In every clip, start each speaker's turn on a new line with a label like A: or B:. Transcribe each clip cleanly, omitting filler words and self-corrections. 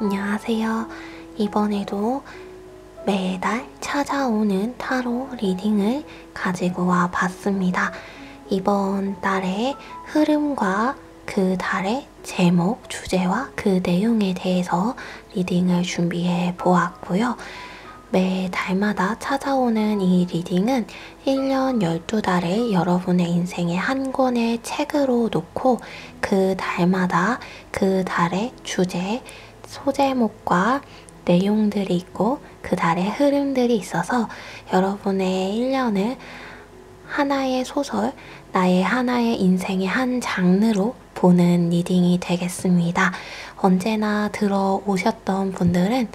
A: 안녕하세요. 이번에도 매달 찾아오는 타로 리딩을 가지고 와 봤습니다. 이번 달의 흐름과 그 달의 제목, 주제와 그 내용에 대해서 리딩을 준비해 보았고요. 매달마다 찾아오는 이 리딩은 1년 12달을 여러분의 인생의 한 권의 책으로 놓고 그 달마다 그 달의 주제, 소제목과 내용들이 있고 그 달의 흐름들이 있어서 여러분의 1년을 하나의 소설, 나의 하나의 인생의 한 장르로 보는 리딩이 되겠습니다. 언제나 들어오셨던 분들은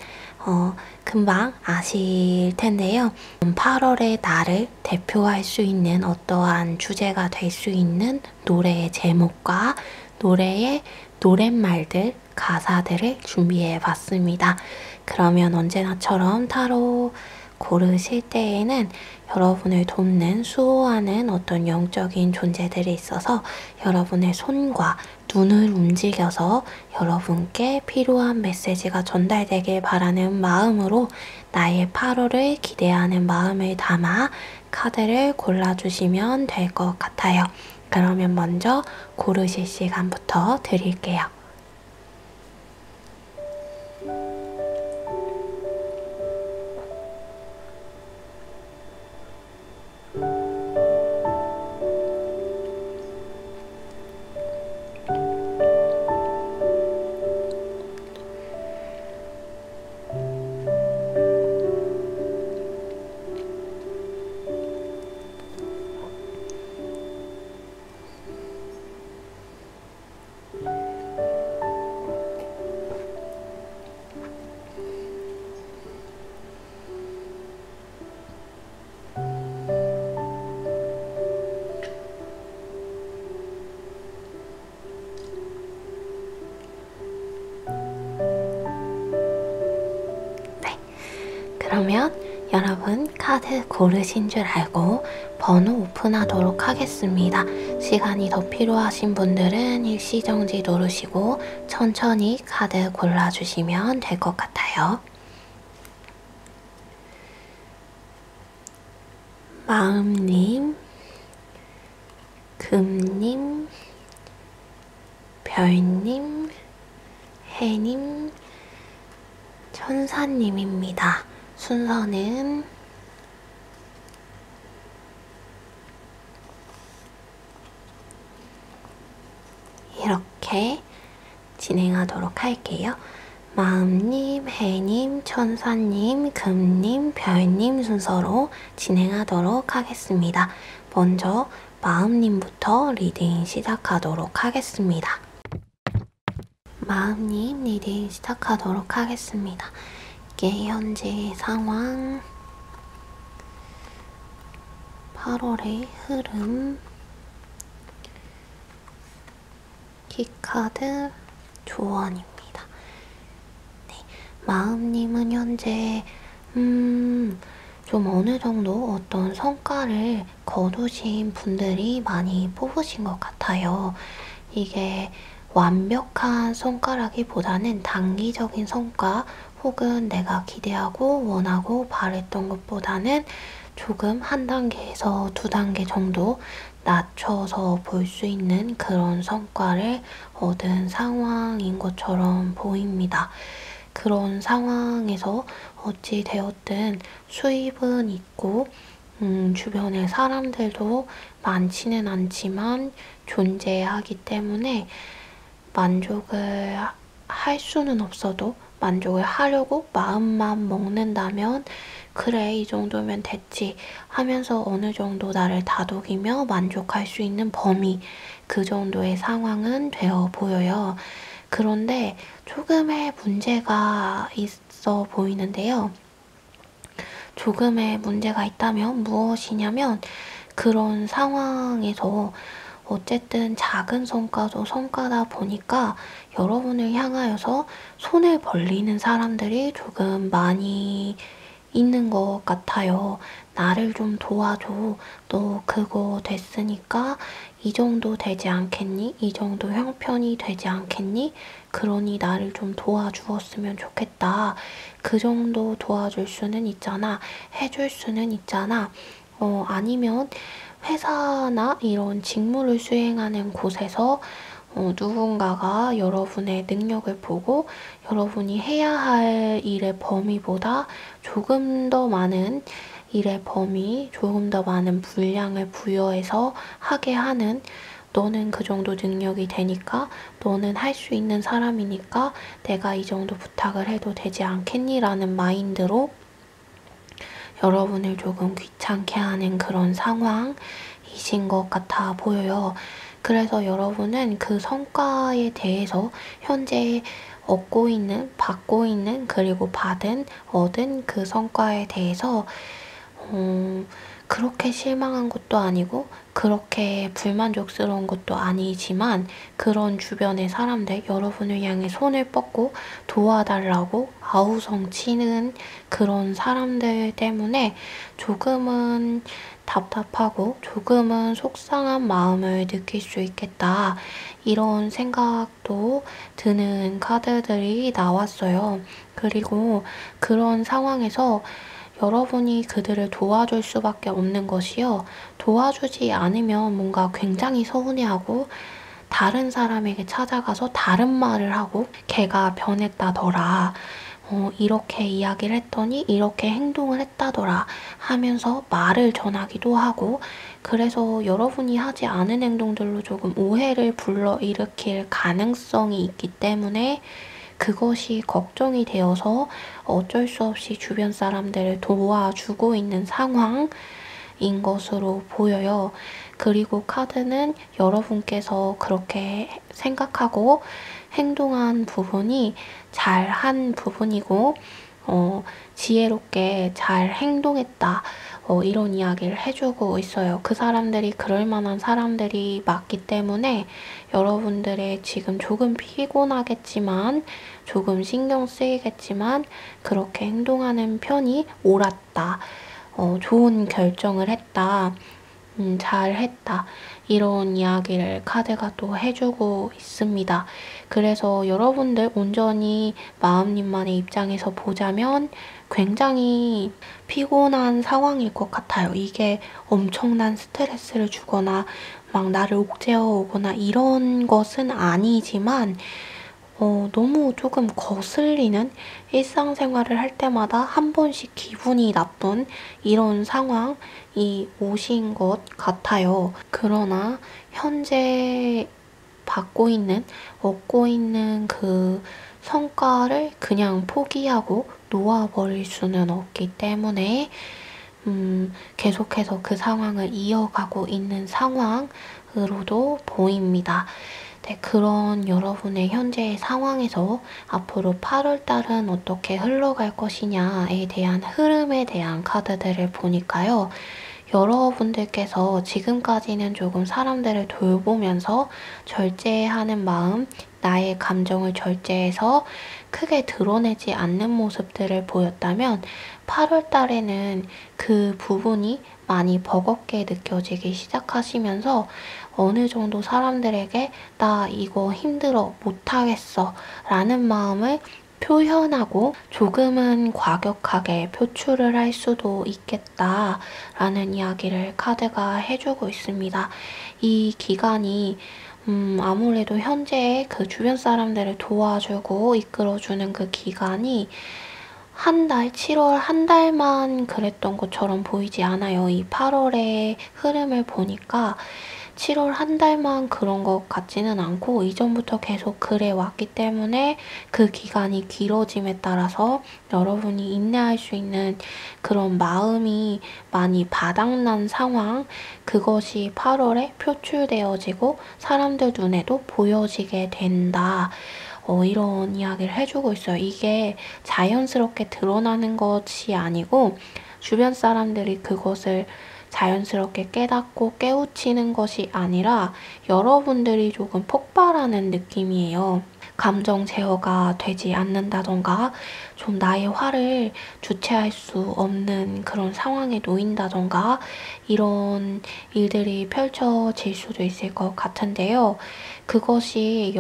A: 금방 아실 텐데요. 8월의 나를 대표할 수 있는 어떠한 주제가 될 수 있는 노래의 제목과 노래의 노랫말들, 가사들을 준비해 봤습니다. 그러면 언제나처럼 타로 고르실 때에는 여러분을 돕는, 수호하는 어떤 영적인 존재들이 있어서 여러분의 손과 눈을 움직여서 여러분께 필요한 메시지가 전달되길 바라는 마음으로 나의 8월을 기대하는 마음을 담아 카드를 골라주시면 될 것 같아요. 그러면 먼저 고르실 시간부터 드릴게요. 그러면 여러분 카드 고르신 줄 알고 번호 오픈하도록 하겠습니다. 시간이 더 필요하신 분들은 일시정지 누르시고 천천히 카드 골라주시면 될 것 같아요. 마음님, 금님, 별님, 해님, 천사님입니다. 순서는 이렇게 진행하도록 할게요. 마음님, 해님, 천사님, 금님, 별님 순서로 진행하도록 하겠습니다. 먼저 마음님부터 리딩 시작하도록 하겠습니다. 마음님 리딩 시작하도록 하겠습니다. 이게 현재 상황, 8월의 흐름, 키카드 조언입니다. 네, 마음님은 현재 좀 어느 정도 어떤 성과를 거두신 분들이 많이 뽑으신 것 같아요. 이게 완벽한 성과라기보다는 단기적인 성과 혹은 내가 기대하고 원하고 바랬던 것보다는 조금 한 단계에서 두 단계 정도 낮춰서 볼 수 있는 그런 성과를 얻은 상황인 것처럼 보입니다. 그런 상황에서 어찌 되었든 수입은 있고 주변에 사람들도 많지는 않지만 존재하기 때문에 만족을 할 수는 없어도 만족을 하려고 마음만 먹는다면 그래 이 정도면 됐지 하면서 어느 정도 나를 다독이며 만족할 수 있는 범위, 그 정도의 상황은 되어 보여요. 그런데 조금의 문제가 있어 보이는데요. 조금의 문제가 있다면 무엇이냐면 그런 상황에서 어쨌든 작은 성과도 성과다 보니까 여러분을 향하여서 손을 벌리는 사람들이 조금 많이 있는 것 같아요. 나를 좀 도와줘. 너 그거 됐으니까 이 정도 되지 않겠니? 이 정도 형편이 되지 않겠니? 그러니 나를 좀 도와주었으면 좋겠다. 그 정도 도와줄 수는 있잖아. 해줄 수는 있잖아. 아니면 회사나 이런 직무를 수행하는 곳에서 누군가가 여러분의 능력을 보고 여러분이 해야 할 일의 범위보다 조금 더 많은 일의 범위, 조금 더 많은 분량을 부여해서 하게 하는, 너는 그 정도 능력이 되니까, 너는 할 수 있는 사람이니까 내가 이 정도 부탁을 해도 되지 않겠니? 라는 마인드로 여러분을 조금 귀찮게 하는 그런 상황이신 것 같아 보여요. 그래서 여러분은 그 성과에 대해서 현재 얻고 있는, 받고 있는, 그리고 얻은 그 성과에 대해서 그렇게 실망한 것도 아니고 그렇게 불만족스러운 것도 아니지만, 그런 주변의 사람들, 여러분을 향해 손을 뻗고 도와달라고 아우성 치는 그런 사람들 때문에 조금은 답답하고 조금은 속상한 마음을 느낄 수 있겠다. 이런 생각도 드는 카드들이 나왔어요. 그리고 그런 상황에서 여러분이 그들을 도와줄 수밖에 없는 것이요. 도와주지 않으면 뭔가 굉장히 서운해하고 다른 사람에게 찾아가서 다른 말을 하고 걔가 변했다더라. 이렇게 이야기를 했더니 이렇게 행동을 했다더라 하면서 말을 전하기도 하고, 그래서 여러분이 하지 않은 행동들로 조금 오해를 불러일으킬 가능성이 있기 때문에 그것이 걱정이 되어서 어쩔 수 없이 주변 사람들을 도와주고 있는 상황인 것으로 보여요. 그리고 카드는 여러분께서 그렇게 생각하고 행동한 부분이 잘한 부분이고 지혜롭게 잘 행동했다. 이런 이야기를 해주고 있어요. 그 사람들이 그럴 만한 사람들이 맞기 때문에 여러분들의 지금 조금 피곤하겠지만, 조금 신경 쓰이겠지만 그렇게 행동하는 편이 옳았다. 좋은 결정을 했다. 잘했다. 이런 이야기를 카드가 또 해주고 있습니다. 그래서 여러분들 온전히 마음님만의 입장에서 보자면 굉장히 피곤한 상황일 것 같아요. 이게 엄청난 스트레스를 주거나 막 나를 옥죄어 오거나 이런 것은 아니지만 너무 조금 거슬리는, 일상생활을 할 때마다 한 번씩 기분이 나쁜 이런 상황이 오신 것 같아요. 그러나 현재 얻고 있는 그 성과를 그냥 포기하고 놓아버릴 수는 없기 때문에 계속해서 그 상황을 이어가고 있는 상황으로도 보입니다. 네, 그런 여러분의 현재의 상황에서 앞으로 8월달은 어떻게 흘러갈 것이냐에 대한 흐름에 대한 카드들을 보니까요. 여러분들께서 지금까지는 조금 사람들을 돌보면서 절제하는 마음, 나의 감정을 절제해서 크게 드러내지 않는 모습들을 보였다면 8월 달에는 그 부분이 많이 버겁게 느껴지기 시작하시면서 어느 정도 사람들에게 나 이거 힘들어 못하겠어 라는 마음을 표현하고 조금은 과격하게 표출을 할 수도 있겠다 라는 이야기를 카드가 해주고 있습니다. 이 기간이 아무래도 현재 그 주변 사람들을 도와주고 이끌어주는 그 기간이 7월 한 달만 그랬던 것처럼 보이지 않아요. 이 8월의 흐름을 보니까 7월 한 달만 그런 것 같지는 않고 이전부터 계속 그래 왔기 때문에 그 기간이 길어짐에 따라서 여러분이 인내할 수 있는 그런 마음이 많이 바닥난 상황, 그것이 8월에 표출되어지고 사람들 눈에도 보여지게 된다. 이런 이야기를 해주고 있어요. 이게 자연스럽게 드러나는 것이 아니고 주변 사람들이 그것을 자연스럽게 깨닫고 깨우치는 것이 아니라 여러분들이 조금 폭발하는 느낌이에요. 감정 제어가 되지 않는다던가 좀 나의 화를 주체할 수 없는 그런 상황에 놓인다던가 이런 일들이 펼쳐질 수도 있을 것 같은데요. 그것이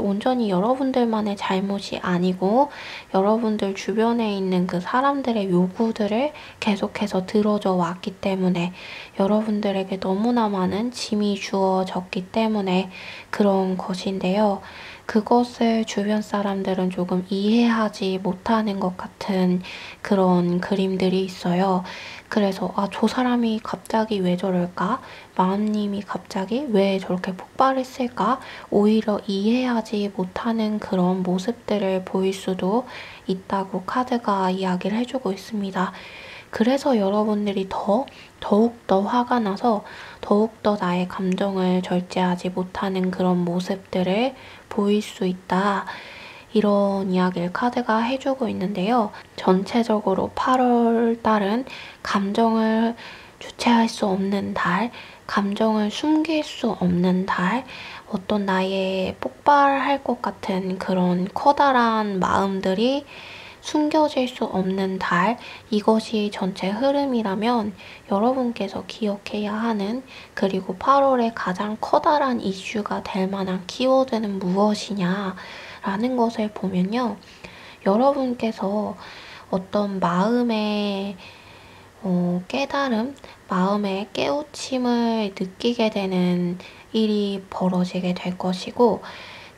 A: 온전히 여러분들만의 잘못이 아니고 여러분들 주변에 있는 그 사람들의 요구들을 계속해서 들어줘 왔기 때문에 여러분들에게 너무나 많은 짐이 주어졌기 때문에 그런 것인데요. 그것을 주변 사람들은 조금 이해하지 못하는 것 같은 그런 그림들이 있어요. 그래서 저 사람이 갑자기 왜 저럴까? 마음님이 갑자기 왜 저렇게 폭발했을까? 오히려 이해하지 못하는 그런 모습들을 보일 수도 있다고 카드가 이야기를 해주고 있습니다. 그래서 여러분들이 더욱더 화가 나서 더욱더 나의 감정을 절제하지 못하는 그런 모습들을 보일 수 있다. 이런 이야기를 카드가 해주고 있는데요. 전체적으로 8월 달은 감정을 주체할 수 없는 달, 감정을 숨길 수 없는 달, 어떤 나의 폭발할 것 같은 그런 커다란 마음들이 숨겨질 수 없는 달, 이것이 전체 흐름이라면 여러분께서 기억해야 하는, 그리고 8월에 가장 커다란 이슈가 될 만한 키워드는 무엇이냐 라는 것을 보면요. 여러분께서 어떤 마음의 깨달음, 마음의 깨우침을 느끼게 되는 일이 벌어지게 될 것이고,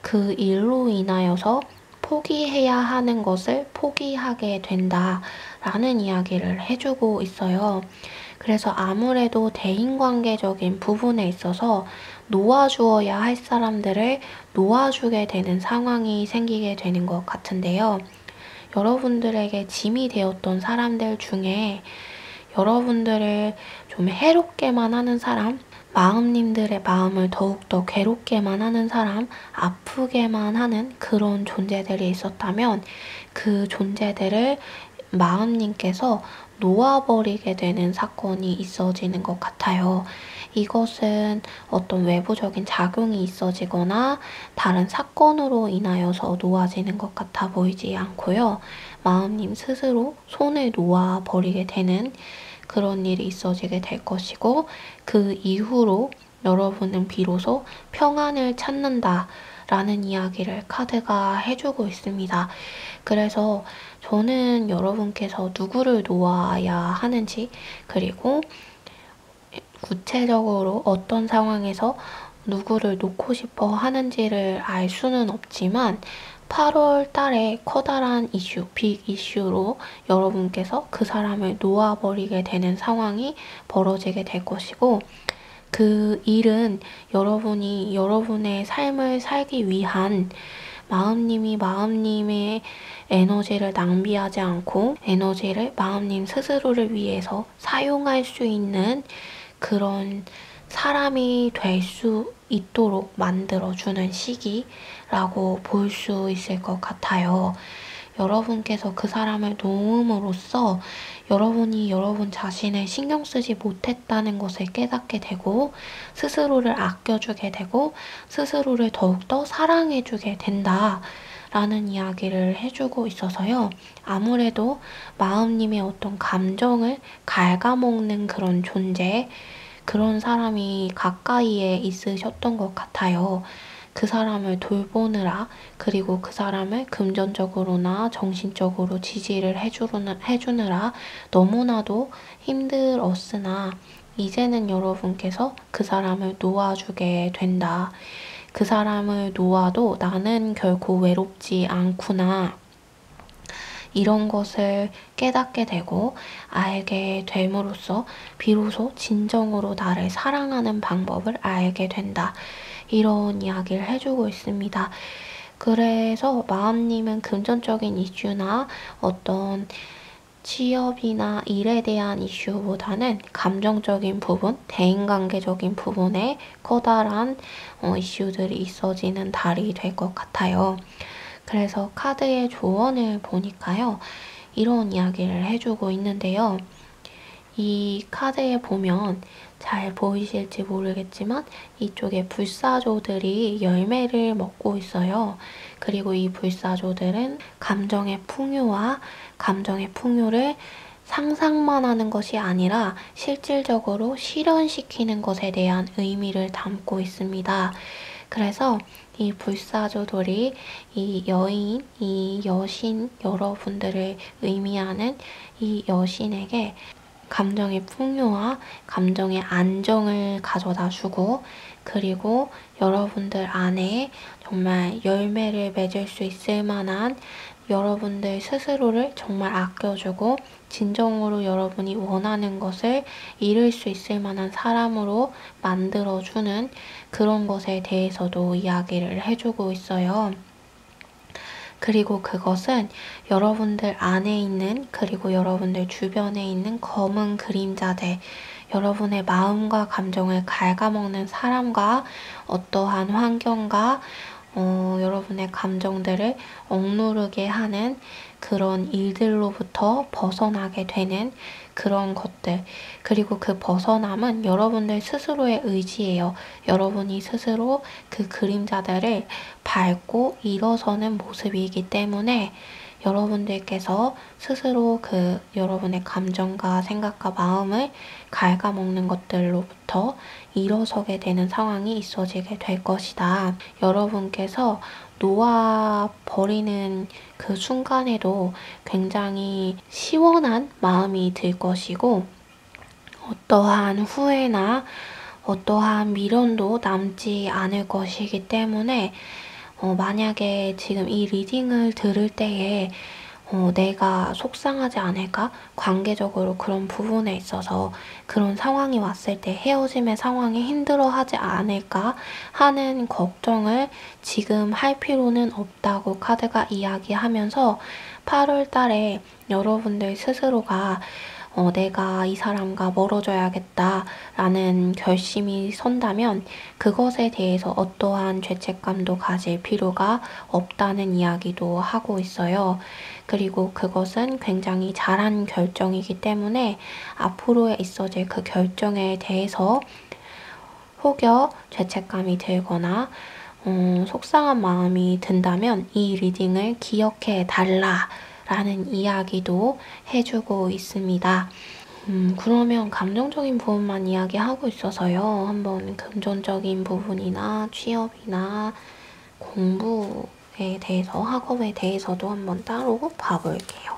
A: 그 일로 인하여서 포기해야 하는 것을 포기하게 된다라는 이야기를 해주고 있어요. 그래서 아무래도 대인관계적인 부분에 있어서 놓아주어야 할 사람들을 놓아주게 되는 상황이 생기게 되는 것 같은데요. 여러분들에게 짐이 되었던 사람들 중에 여러분들을 좀 해롭게만 하는 사람, 마음님들의 마음을 더욱더 괴롭게만 하는 사람, 아프게만 하는 그런 존재들이 있었다면 그 존재들을 마음님께서 놓아버리게 되는 사건이 있어지는 것 같아요. 이것은 어떤 외부적인 작용이 있어지거나 다른 사건으로 인하여서 놓아지는 것 같아 보이지 않고요. 마음님 스스로 손을 놓아버리게 되는 그런 일이 있어지게 될 것이고, 그 이후로 여러분은 비로소 평안을 찾는다 라는 이야기를 카드가 해주고 있습니다. 그래서 저는 여러분께서 누구를 놓아야 하는지, 그리고 구체적으로 어떤 상황에서 누구를 놓고 싶어 하는지를 알 수는 없지만 8월 달에 커다란 이슈, 빅 이슈로 여러분께서 그 사람을 놓아버리게 되는 상황이 벌어지게 될 것이고, 그 일은 여러분이 여러분의 삶을 살기 위한 마음님이 마음님의 에너지를 낭비하지 않고 에너지를 마음님 스스로를 위해서 사용할 수 있는 그런 사람이 될 수 있도록 만들어주는 시기라고 볼 수 있을 것 같아요. 여러분께서 그 사람을 놓음으로써 여러분이 여러분 자신을 신경 쓰지 못했다는 것을 깨닫게 되고, 스스로를 아껴주게 되고, 스스로를 더욱더 사랑해주게 된다 라는 이야기를 해주고 있어서요. 아무래도 마음님의 어떤 감정을 갉아먹는 그런 존재, 그런 사람이 가까이에 있으셨던 것 같아요. 그 사람을 돌보느라, 그리고 그 사람을 금전적으로나 정신적으로 지지를 해주느라 너무나도 힘들었으나 이제는 여러분께서 그 사람을 놓아주게 된다. 그 사람을 놓아도 나는 결코 외롭지 않구나. 이런 것을 깨닫게 되고 알게 됨으로써 비로소 진정으로 나를 사랑하는 방법을 알게 된다. 이런 이야기를 해주고 있습니다. 그래서 마음님은 금전적인 이슈나 어떤 취업이나 일에 대한 이슈보다는 감정적인 부분, 대인관계적인 부분에 커다란 이슈들이 있어지는 달이 될 것 같아요. 그래서 카드의 조언을 보니까요. 이런 이야기를 해주고 있는데요. 이 카드에 보면 잘 보이실지 모르겠지만 이쪽에 불사조들이 열매를 먹고 있어요. 그리고 이 불사조들은 감정의 풍요와 감정의 풍요를 상상만 하는 것이 아니라 실질적으로 실현시키는 것에 대한 의미를 담고 있습니다. 그래서 이 불사조들이 이 여인, 이 여신, 여러분들을 의미하는 이 여신에게 감정의 풍요와 감정의 안정을 가져다 주고, 그리고 여러분들 안에 정말 열매를 맺을 수 있을 만한, 여러분들 스스로를 정말 아껴주고 진정으로 여러분이 원하는 것을 이룰 수 있을 만한 사람으로 만들어주는 그런 것에 대해서도 이야기를 해주고 있어요. 그리고 그것은 여러분들 안에 있는, 그리고 여러분들 주변에 있는 검은 그림자들, 여러분의 마음과 감정을 갉아먹는 사람과 어떠한 환경과 여러분의 감정들을 억누르게 하는 그런 일들로부터 벗어나게 되는 그런 것들. 그리고 그 벗어남은 여러분들 스스로의 의지예요. 여러분이 스스로 그 그림자들을 밟고 일어서는 모습이기 때문에 여러분들께서 스스로 그 여러분의 감정과 생각과 마음을 갉아먹는 것들로부터 일어서게 되는 상황이 있어지게 될 것이다. 여러분께서 놓아버리는 그 순간에도 굉장히 시원한 마음이 들 것이고, 어떠한 후회나 어떠한 미련도 남지 않을 것이기 때문에 만약에 지금 이 리딩을 들을 때에 내가 속상하지 않을까? 관계적으로 그런 부분에 있어서 그런 상황이 왔을 때 헤어짐의 상황이 힘들어하지 않을까 하는 걱정을 지금 할 필요는 없다고 카드가 이야기하면서 8월 달에 여러분들 스스로가 내가 이 사람과 멀어져야겠다 라는 결심이 선다면 그것에 대해서 어떠한 죄책감도 가질 필요가 없다는 이야기도 하고 있어요. 그리고 그것은 굉장히 잘한 결정이기 때문에 앞으로에 있어질 그 결정에 대해서 혹여 죄책감이 들거나 속상한 마음이 든다면 이 리딩을 기억해 달라 라는 이야기도 해주고 있습니다. 그러면 감정적인 부분만 이야기하고 있어서요. 한번 금전적인 부분이나 취업이나 공부에 대해서, 학업에 대해서도 한번 따로 봐볼게요.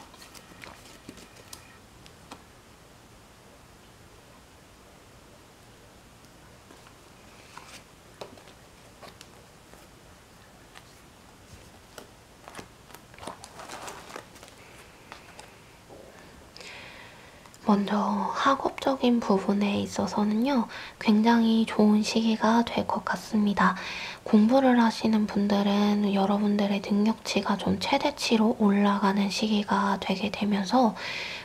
A: 먼저 학업적인 부분에 있어서는요, 굉장히 좋은 시기가 될 것 같습니다. 공부를 하시는 분들은 여러분들의 능력치가 좀 최대치로 올라가는 시기가 되게 되면서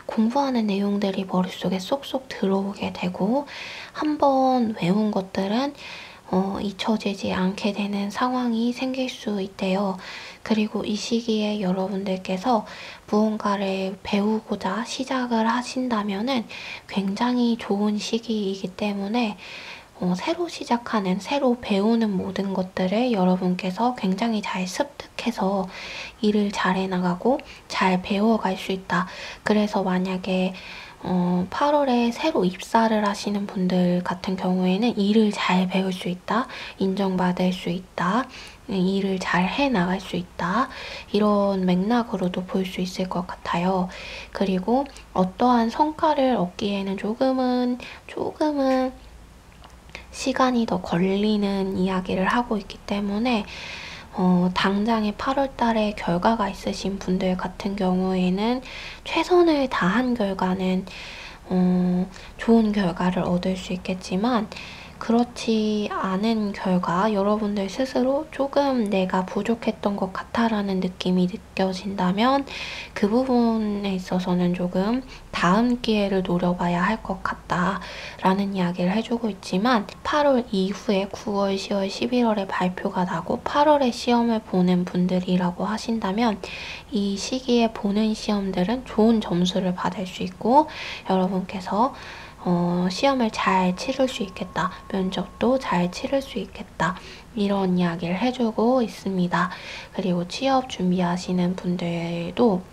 A: 공부하는 내용들이 머릿속에 쏙쏙 들어오게 되고, 한번 외운 것들은 잊혀지지 않게 되는 상황이 생길 수 있대요. 그리고 이 시기에 여러분들께서 무언가를 배우고자 시작을 하신다면은 굉장히 좋은 시기이기 때문에 새로 시작하는, 새로 배우는 모든 것들을 여러분께서 굉장히 잘 습득해서 일을 잘 해나가고 잘 배워갈 수 있다. 그래서 만약에 8월에 새로 입사를 하시는 분들 같은 경우에는 일을 잘 배울 수 있다, 인정받을 수 있다, 일을 잘 해나갈 수 있다, 이런 맥락으로도 볼 수 있을 것 같아요. 그리고 어떠한 성과를 얻기에는 조금은 시간이 더 걸리는 이야기를 하고 있기 때문에 당장에 8월 달에 결과가 있으신 분들 같은 경우에는 최선을 다한 결과는 좋은 결과를 얻을 수 있겠지만, 그렇지 않은 결과 여러분들 스스로 조금 내가 부족했던 것 같아라는 느낌이 느껴진다면 그 부분에 있어서는 조금 다음 기회를 노려봐야 할 것 같다라는 이야기를 해주고 있지만 8월 이후에 9월, 10월, 11월에 발표가 나고 8월에 시험을 보는 분들이라고 하신다면 이 시기에 보는 시험들은 좋은 점수를 받을 수 있고 여러분께서 시험을 잘 치를 수 있겠다. 면접도 잘 치를 수 있겠다. 이런 이야기를 해주고 있습니다. 그리고 취업 준비하시는 분들도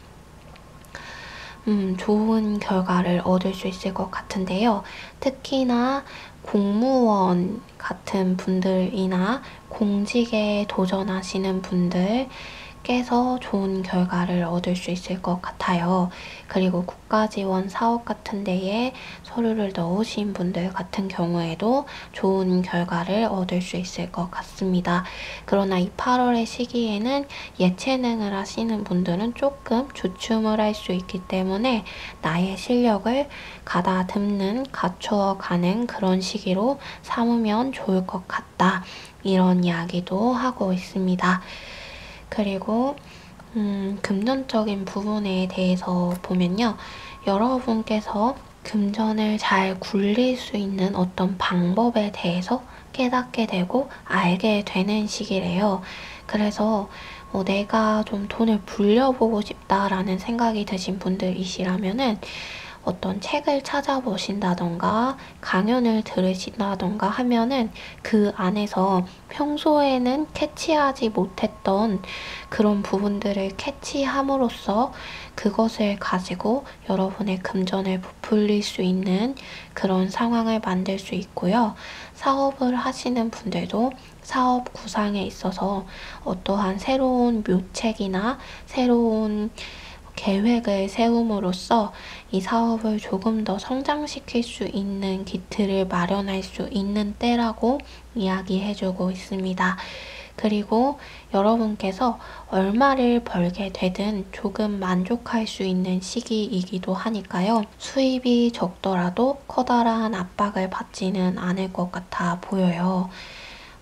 A: 좋은 결과를 얻을 수 있을 것 같은데요. 특히나 공무원 같은 분들이나 공직에 도전하시는 분들께서 좋은 결과를 얻을 수 있을 것 같아요. 그리고 국가지원 사업 같은 데에 서류를 넣으신 분들 같은 경우에도 좋은 결과를 얻을 수 있을 것 같습니다. 그러나 이 8월의 시기에는 예체능을 하시는 분들은 조금 주춤을 할 수 있기 때문에 나의 실력을 가다듬는, 갖추어가는 그런 시기로 삼으면 좋을 것 같다. 이런 이야기도 하고 있습니다. 그리고 금전적인 부분에 대해서 보면요. 여러분께서 금전을 잘 굴릴 수 있는 어떤 방법에 대해서 깨닫게 되고 알게 되는 시기래요. 그래서 내가 좀 돈을 불려보고 싶다라는 생각이 드신 분들이시라면은 어떤 책을 찾아보신다던가 강연을 들으신다던가 하면은 그 안에서 평소에는 캐치하지 못했던 그런 부분들을 캐치함으로써 그것을 가지고 여러분의 금전을 부풀릴 수 있는 그런 상황을 만들 수 있고요. 사업을 하시는 분들도 사업 구상에 있어서 어떠한 새로운 묘책이나 새로운 계획을 세움으로써 이 사업을 조금 더 성장시킬 수 있는 기틀을 마련할 수 있는 때라고 이야기해주고 있습니다. 그리고 여러분께서 얼마를 벌게 되든 조금 만족할 수 있는 시기이기도 하니까요. 수입이 적더라도 커다란 압박을 받지는 않을 것 같아 보여요.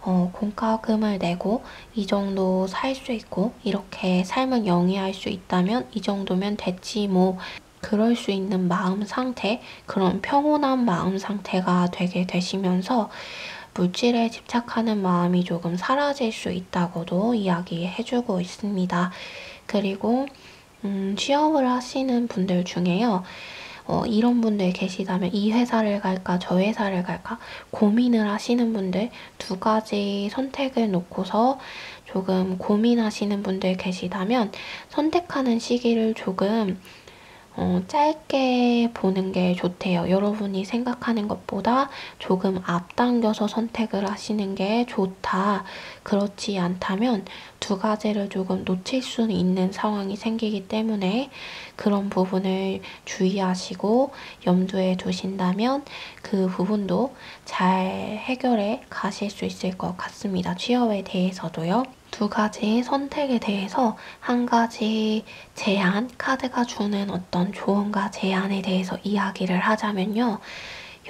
A: 공과금을 내고 이 정도 살 수 있고 이렇게 삶을 영위할 수 있다면 이 정도면 됐지 뭐 그럴 수 있는 마음 상태, 그런 평온한 마음 상태가 되게 되시면서 물질에 집착하는 마음이 조금 사라질 수 있다고도 이야기해주고 있습니다. 그리고 취업을 하시는 분들 중에요. 이런 분들 계시다면 이 회사를 갈까 저 회사를 갈까 고민을 하시는 분들, 두 가지 선택을 놓고서 조금 고민하시는 분들 계시다면 선택하는 시기를 조금 짧게 보는 게 좋대요. 여러분이 생각하는 것보다 조금 앞당겨서 선택을 하시는 게 좋다. 그렇지 않다면 두 가지를 조금 놓칠 수 있는 상황이 생기기 때문에 그런 부분을 주의하시고 염두에 두신다면 그 부분도 잘 해결해 가실 수 있을 것 같습니다. 취업에 대해서도요. 두 가지 선택에 대해서 한 가지 제안, 카드가 주는 어떤 조언과 제안에 대해서 이야기를 하자면요.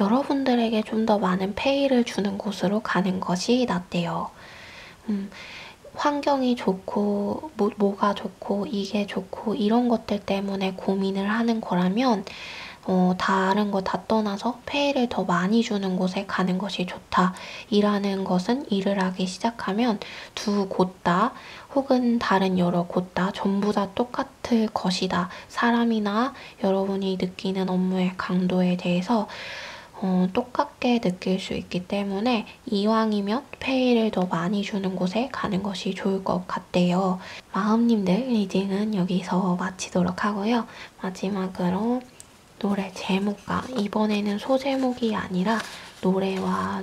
A: 여러분들에게 좀 더 많은 페이를 주는 곳으로 가는 것이 낫대요. 환경이 좋고 뭐가 좋고 이게 좋고 이런 것들 때문에 고민을 하는 거라면 다른 거 다 떠나서 페이를 더 많이 주는 곳에 가는 것이 좋다. 일하는 것은 일을 하기 시작하면 두 곳 다 혹은 다른 여러 곳 다 전부 다 똑같을 것이다. 사람이나 여러분이 느끼는 업무의 강도에 대해서 똑같게 느낄 수 있기 때문에 이왕이면 페이를 더 많이 주는 곳에 가는 것이 좋을 것 같대요. 마음님들 리딩은 여기서 마치도록 하고요. 마지막으로 노래 제목과 이번에는 소제목이 아니라 노래와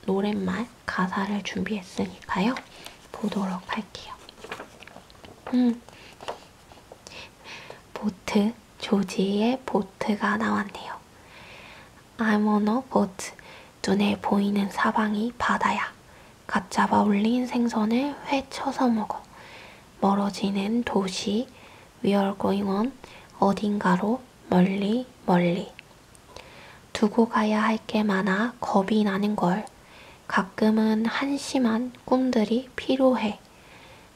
A: 노랫말 가사를 준비했으니까요. 보도록 할게요. 보트, 조지의 보트가 나왔네요. I'm on a boat. 눈에 보이는 사방이 바다야. 갓 잡아 올린 생선을 회 쳐서 먹어. 멀어지는 도시, We are going on. 어딘가로 멀리 멀리. 두고 가야 할 게 많아 겁이 나는걸. 가끔은 한심한 꿈들이 필요해.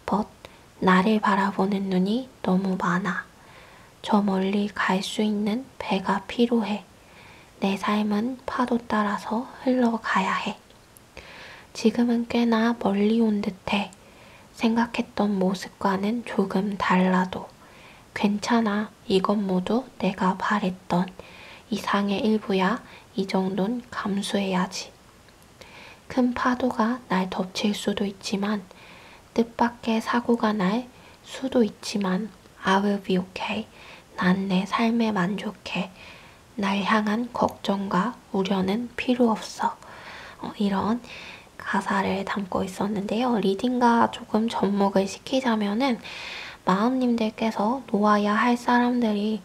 A: but 나를 바라보는 눈이 너무 많아. 저 멀리 갈 수 있는 배가 필요해. 내 삶은 파도 따라서 흘러가야 해. 지금은 꽤나 멀리 온 듯해. 생각했던 모습과는 조금 달라도. 괜찮아. 이건 모두 내가 바랬던 이상의 일부야. 이 정도는 감수해야지. 큰 파도가 날 덮칠 수도 있지만, 뜻밖의 사고가 날 수도 있지만, I will be okay. 난 내 삶에 만족해. 날 향한 걱정과 우려는 필요 없어. 이런 가사를 담고 있었는데요. 리딩과 조금 접목을 시키자면은 마음님들께서 놓아야 할 사람들이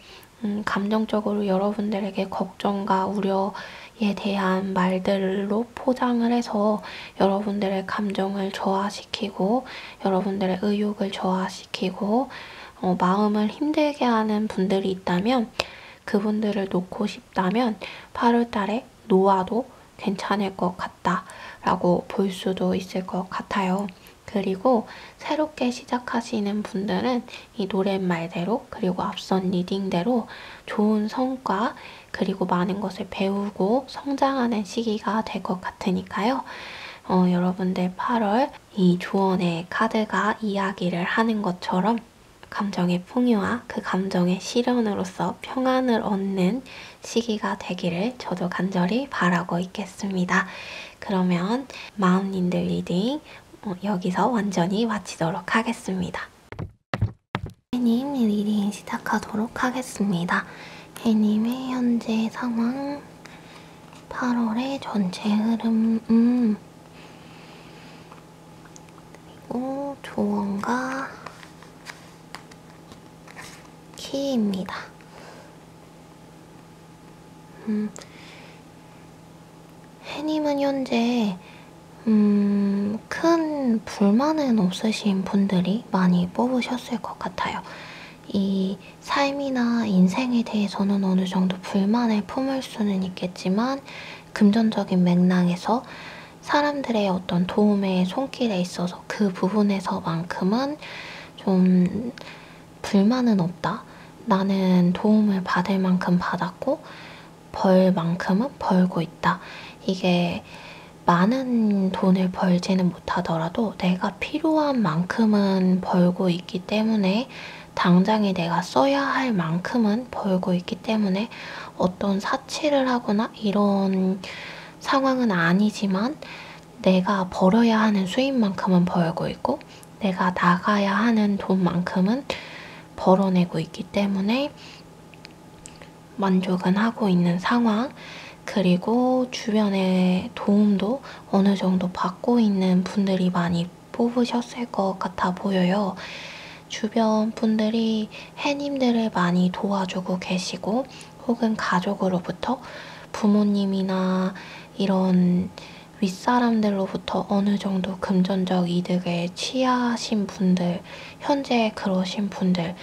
A: 감정적으로 여러분들에게 걱정과 우려에 대한 말들로 포장을 해서 여러분들의 감정을 저하시키고 여러분들의 의욕을 저하시키고 마음을 힘들게 하는 분들이 있다면 그분들을 놓고 싶다면 8월 달에 놓아도 괜찮을 것 같다 라고 볼 수도 있을 것 같아요. 그리고 새롭게 시작하시는 분들은 이 노랫말대로 그리고 앞선 리딩대로 좋은 성과 그리고 많은 것을 배우고 성장하는 시기가 될 것 같으니까요. 여러분들 8월 이 조언의 카드가 이야기를 하는 것처럼 감정의 풍요와 그 감정의 실현으로서 평안을 얻는 시기가 되기를 저도 간절히 바라고 있겠습니다. 그러면 마음님들 리딩 여기서 완전히 마치도록 하겠습니다. 해님 리딩 시작하도록 하겠습니다. 해님의 현재 상황, 8월의 전체 흐름, 그리고 조언과 키입니다. 해님은 현재 큰 불만은 없으신 분들이 많이 뽑으셨을 것 같아요. 이 삶이나 인생에 대해서는 어느 정도 불만을 품을 수는 있겠지만 금전적인 맥락에서 사람들의 어떤 도움의 손길에 있어서 그 부분에서만큼은 좀 불만은 없다. 나는 도움을 받을 만큼 받았고 벌 만큼은 벌고 있다. 이게 많은 돈을 벌지는 못하더라도 내가 필요한 만큼은 벌고 있기 때문에 당장에 내가 써야 할 만큼은 벌고 있기 때문에 어떤 사치를 하거나 이런 상황은 아니지만 내가 벌어야 하는 수입만큼은 벌고 있고 내가 나가야 하는 돈만큼은 벌어내고 있기 때문에 만족은 하고 있는 상황. 그리고 주변의 도움도 어느 정도 받고 있는 분들이 많이 뽑으셨을 것 같아 보여요. 주변 분들이 해님들을 많이 도와주고 계시고 혹은 가족으로부터 부모님이나 이런 윗사람들로부터 어느 정도 금전적 이득을 취하신 분들, 현재 그러신 분들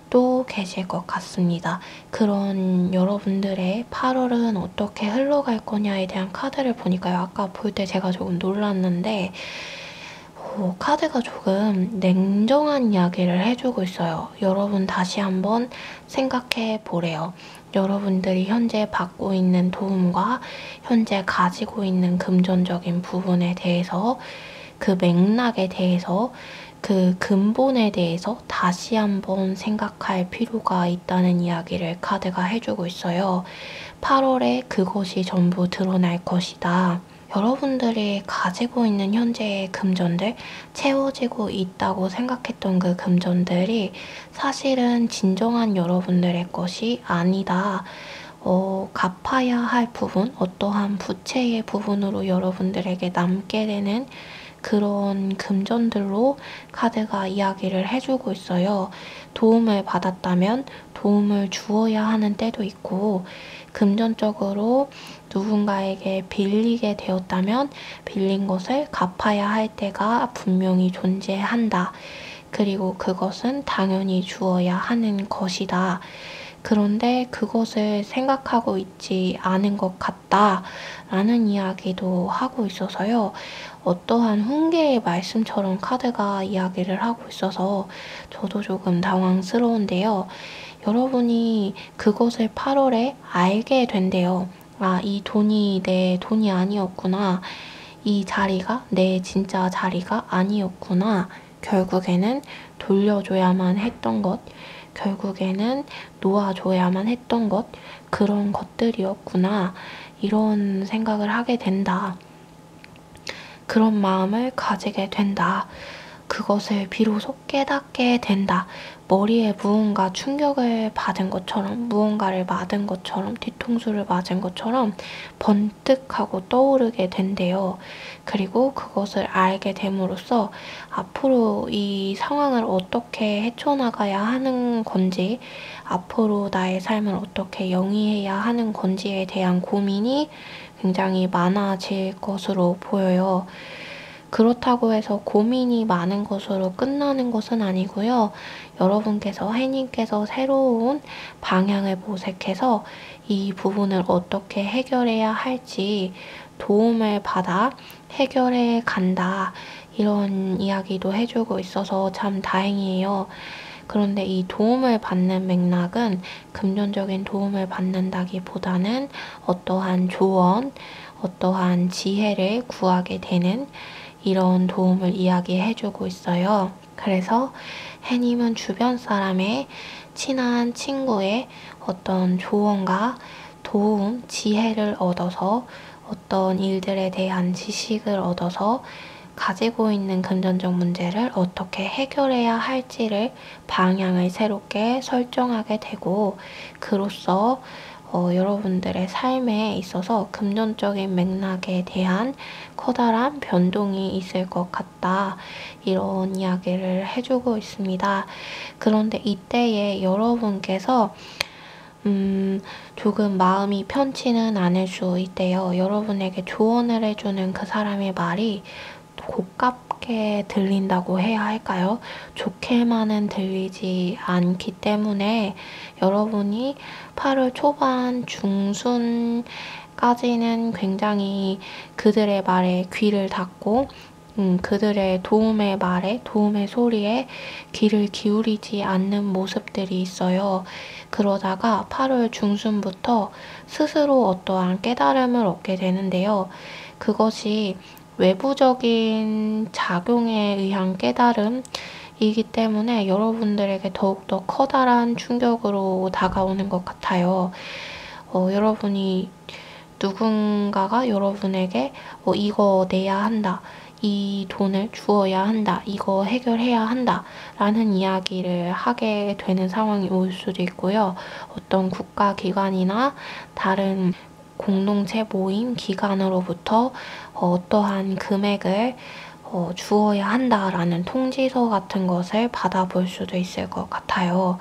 A: 또 계실 것 같습니다. 그런 여러분들의 8월은 어떻게 흘러갈 거냐에 대한 카드를 보니까요. 아까 볼 때 제가 조금 놀랐는데 카드가 조금 냉정한 이야기를 해주고 있어요. 여러분 다시 한번 생각해 보래요. 여러분들이 현재 받고 있는 도움과 현재 가지고 있는 금전적인 부분에 대해서 그 맥락에 대해서 그 근본에 대해서 다시 한번 생각할 필요가 있다는 이야기를 카드가 해주고 있어요. 8월에 그것이 전부 드러날 것이다. 여러분들이 가지고 있는 현재의 금전들, 채워지고 있다고 생각했던 그 금전들이 사실은 진정한 여러분들의 것이 아니다. 갚아야 할 부분, 어떠한 부채의 부분으로 여러분들에게 남게 되는 그런 금전들로 카드가 이야기를 해주고 있어요. 도움을 받았다면 도움을 주어야 하는 때도 있고 금전적으로 누군가에게 빌리게 되었다면 빌린 것을 갚아야 할 때가 분명히 존재한다. 그리고 그것은 당연히 주어야 하는 것이다. 그런데 그것을 생각하고 있지 않은 것 같다라는 이야기도 하고 있어서요. 어떠한 훈계의 말씀처럼 카드가 이야기를 하고 있어서 저도 조금 당황스러운데요. 여러분이 그것을 8월에 알게 된대요. 아, 이 돈이 내 돈이 아니었구나. 이 자리가 내 진짜 자리가 아니었구나. 결국에는 돌려줘야만 했던 것, 결국에는 놓아줘야만 했던 것, 그런 것들이었구나. 이런 생각을 하게 된다. 그런 마음을 가지게 된다. 그것을 비로소 깨닫게 된다. 머리에 무언가 충격을 받은 것처럼, 무언가를 맞은 것처럼, 뒤통수를 맞은 것처럼 번뜩하고 떠오르게 된대요. 그리고 그것을 알게 됨으로써 앞으로 이 상황을 어떻게 헤쳐나가야 하는 건지, 앞으로 나의 삶을 어떻게 영위해야 하는 건지에 대한 고민이 굉장히 많아질 것으로 보여요. 그렇다고 해서 고민이 많은 것으로 끝나는 것은 아니고요. 여러분께서, 혜님께서 새로운 방향을 모색해서 이 부분을 어떻게 해결해야 할지 도움을 받아 해결해 간다. 이런 이야기도 해주고 있어서 참 다행이에요. 그런데 이 도움을 받는 맥락은 금전적인 도움을 받는다기보다는 어떠한 조언, 어떠한 지혜를 구하게 되는 이런 도움을 이야기해주고 있어요. 그래서 해님은 주변 사람의 친한 친구의 어떤 조언과 도움, 지혜를 얻어서 어떤 일들에 대한 지식을 얻어서 가지고 있는 금전적 문제를 어떻게 해결해야 할지를 방향을 새롭게 설정하게 되고, 그로써 여러분들의 삶에 있어서 금전적인 맥락에 대한 커다란 변동이 있을 것 같다. 이런 이야기를 해주고 있습니다. 그런데 이때에 여러분께서 조금 마음이 편치는 않을 수 있대요. 여러분에게 조언을 해주는 그 사람의 말이 고깝게 들린다고 해야 할까요? 좋게만은 들리지 않기 때문에 여러분이 8월 초반 중순까지는 굉장히 그들의 말에 귀를 닫고 그들의 도움의 말에, 도움의 소리에 귀를 기울이지 않는 모습들이 있어요. 그러다가 8월 중순부터 스스로 어떠한 깨달음을 얻게 되는데요. 그것이 외부적인 작용에 의한 깨달음이기 때문에 여러분들에게 더욱더 커다란 충격으로 다가오는 것 같아요. 여러분이 누군가가 여러분에게 이거 내야 한다, 이 돈을 주어야 한다, 이거 해결해야 한다 라는 이야기를 하게 되는 상황이 올 수도 있고요. 어떤 국가기관이나 다른 공동체 모임 기관으로부터 어떠한 금액을 주어야 한다라는 통지서 같은 것을 받아볼 수도 있을 것 같아요.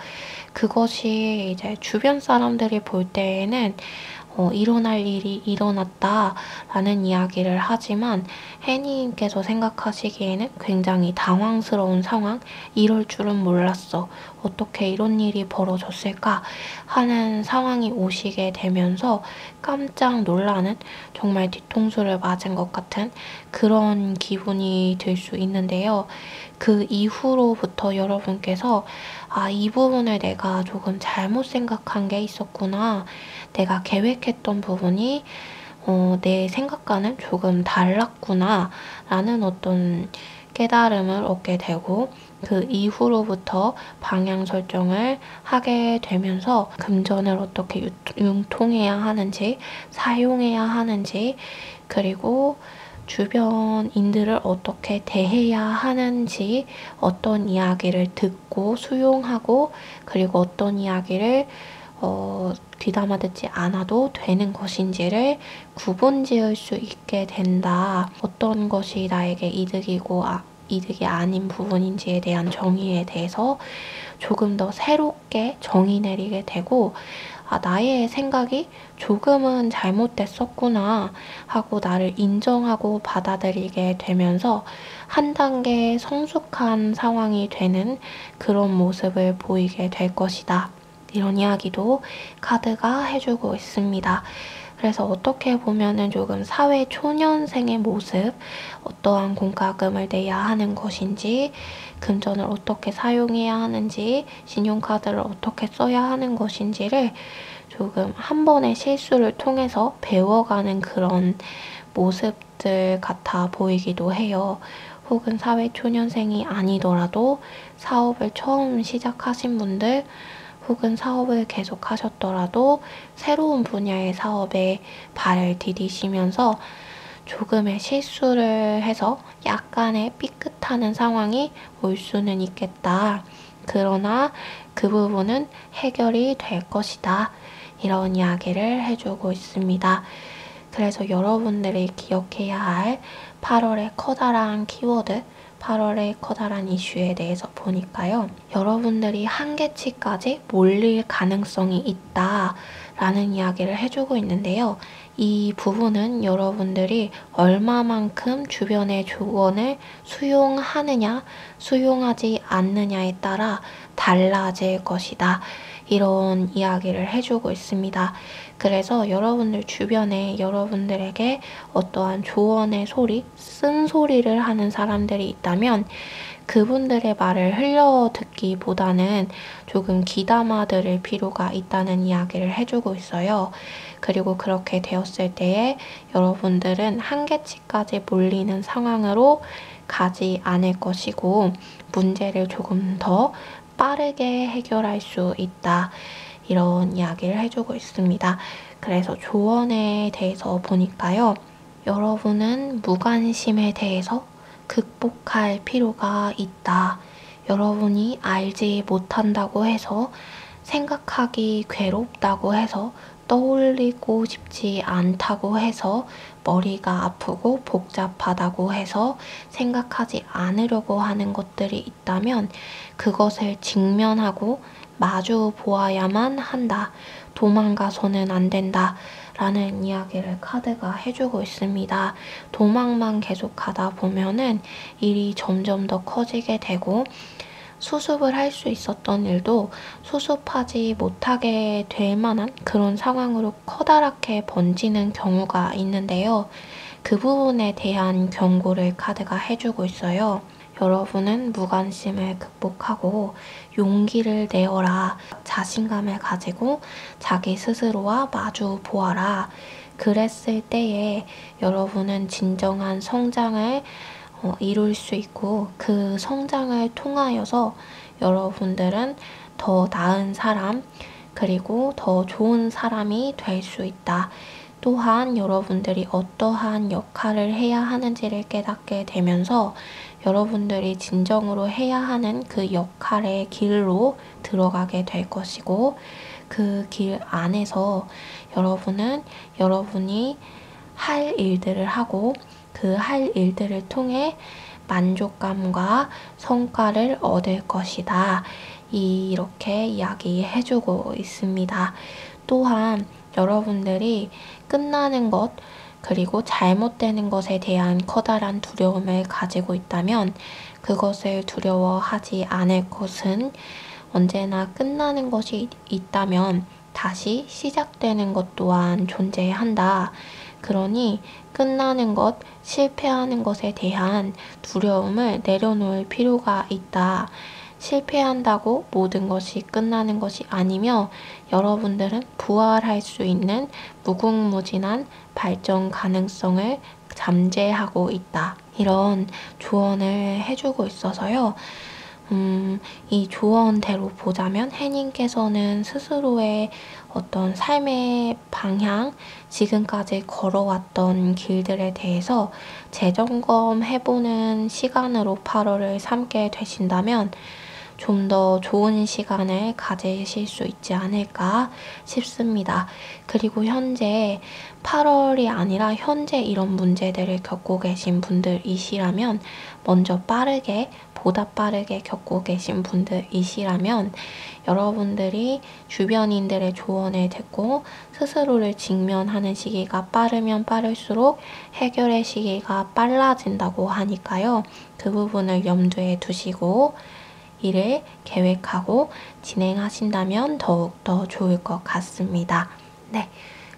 A: 그것이 이제 주변 사람들이 볼 때에는 일어날 일이 일어났다라는 이야기를 하지만 혜니님께서 생각하시기에는 굉장히 당황스러운 상황, 이럴 줄은 몰랐어, 어떻게 이런 일이 벌어졌을까 하는 상황이 오시게 되면서 깜짝 놀라는, 정말 뒤통수를 맞은 것 같은 그런 기분이 들 수 있는데요. 그 이후로부터 여러분께서 이 부분을 내가 조금 잘못 생각한 게 있었구나, 내가 계획했던 부분이 내 생각과는 조금 달랐구나 라는 어떤 깨달음을 얻게 되고, 그 이후로부터 방향 설정을 하게 되면서 금전을 어떻게 융통해야 하는지, 사용해야 하는지, 그리고 주변인들을 어떻게 대해야 하는지, 어떤 이야기를 듣고 수용하고, 그리고 어떤 이야기를 귀담아 듣지 않아도 되는 것인지를 구분지을 수 있게 된다. 어떤 것이 나에게 이득이고 이득이 아닌 부분인지에 대한 정의에 대해서 조금 더 새롭게 정의 내리게 되고, 나의 생각이 조금은 잘못됐었구나 하고 나를 인정하고 받아들이게 되면서 한 단계 성숙한 상황이 되는 그런 모습을 보이게 될 것이다. 이런 이야기도 카드가 해주고 있습니다. 그래서 어떻게 보면은 조금 사회 초년생의 모습, 어떠한 공과금을 내야 하는 것인지, 금전을 어떻게 사용해야 하는지, 신용카드를 어떻게 써야 하는 것인지를 조금 한 번의 실수를 통해서 배워가는 그런 모습들 같아 보이기도 해요. 혹은 사회 초년생이 아니더라도 사업을 처음 시작하신 분들, 혹은 사업을 계속 하셨더라도 새로운 분야의 사업에 발을 디디시면서 조금의 실수를 해서 약간의 삐끗하는 상황이 올 수는 있겠다. 그러나 그 부분은 해결이 될 것이다. 이런 이야기를 해주고 있습니다. 그래서 여러분들이 기억해야 할 8월의 커다란 키워드, 8월의 커다란 이슈에 대해서 보니까요. 여러분들이 한계치까지 몰릴 가능성이 있다 라는 이야기를 해주고 있는데요. 이 부분은 여러분들이 얼마만큼 주변의 조언을 수용하느냐, 수용하지 않느냐에 따라 달라질 것이다. 이런 이야기를 해주고 있습니다. 그래서 여러분들 주변에 여러분들에게 어떠한 조언의 소리, 쓴소리를 하는 사람들이 있다면 그분들의 말을 흘려 듣기보다는 조금 귀담아 들을 필요가 있다는 이야기를 해주고 있어요. 그리고 그렇게 되었을 때에 여러분들은 한계치까지 몰리는 상황으로 가지 않을 것이고 문제를 조금 더 빠르게 해결할 수 있다. 이런 이야기를 해주고 있습니다. 그래서 조언에 대해서 보니까요. 여러분은 무관심에 대해서 극복할 필요가 있다. 여러분이 알지 못한다고 해서 생각하기 괴롭다고 해서 떠올리고 싶지 않다고 해서 머리가 아프고 복잡하다고 해서 생각하지 않으려고 하는 것들이 있다면 그것을 직면하고 마주 보아야만 한다. 도망가서는 안 된다. 라는 이야기를 카드가 해주고 있습니다. 도망만 계속 가다 보면은 일이 점점 더 커지게 되고 수습을 할 수 있었던 일도 수습하지 못하게 될 만한 그런 상황으로 커다랗게 번지는 경우가 있는데요. 그 부분에 대한 경고를 카드가 해주고 있어요. 여러분은 무관심을 극복하고 용기를 내어라. 자신감을 가지고 자기 스스로와 마주 보아라. 그랬을 때에 여러분은 진정한 성장을 이룰 수 있고 그 성장을 통하여서 여러분들은 더 나은 사람 그리고 더 좋은 사람이 될 수 있다. 또한 여러분들이 어떠한 역할을 해야 하는지를 깨닫게 되면서 여러분들이 진정으로 해야 하는 그 역할의 길로 들어가게 될 것이고 그 길 안에서 여러분은 여러분이 할 일들을 하고 그 할 일들을 통해 만족감과 성과를 얻을 것이다. 이렇게 이야기해주고 있습니다. 또한 여러분들이 끝나는 것 그리고 잘못되는 것에 대한 커다란 두려움을 가지고 있다면 그것을 두려워하지 않을 것은 언제나 끝나는 것이 있다면 다시 시작되는 것 또한 존재한다. 그러니 끝나는 것, 실패하는 것에 대한 두려움을 내려놓을 필요가 있다. 실패한다고 모든 것이 끝나는 것이 아니며 여러분들은 부활할 수 있는 무궁무진한 발전 가능성을 잠재하고 있다. 이런 조언을 해주고 있어서요. 이 조언대로 보자면 해님께서는 스스로의 어떤 삶의 방향, 지금까지 걸어왔던 길들에 대해서 재점검해보는 시간으로 8월을 삼게 되신다면 좀 더 좋은 시간을 가지실 수 있지 않을까 싶습니다. 그리고 현재 8월이 아니라 현재 이런 문제들을 겪고 계신 분들이시라면 먼저 보다 빠르게 겪고 계신 분들이시라면 여러분들이 주변인들의 조언을 듣고 스스로를 직면하는 시기가 빠르면 빠를수록 해결의 시기가 빨라진다고 하니까요. 그 부분을 염두에 두시고 일을 계획하고 진행하신다면 더욱더 좋을 것 같습니다. 네,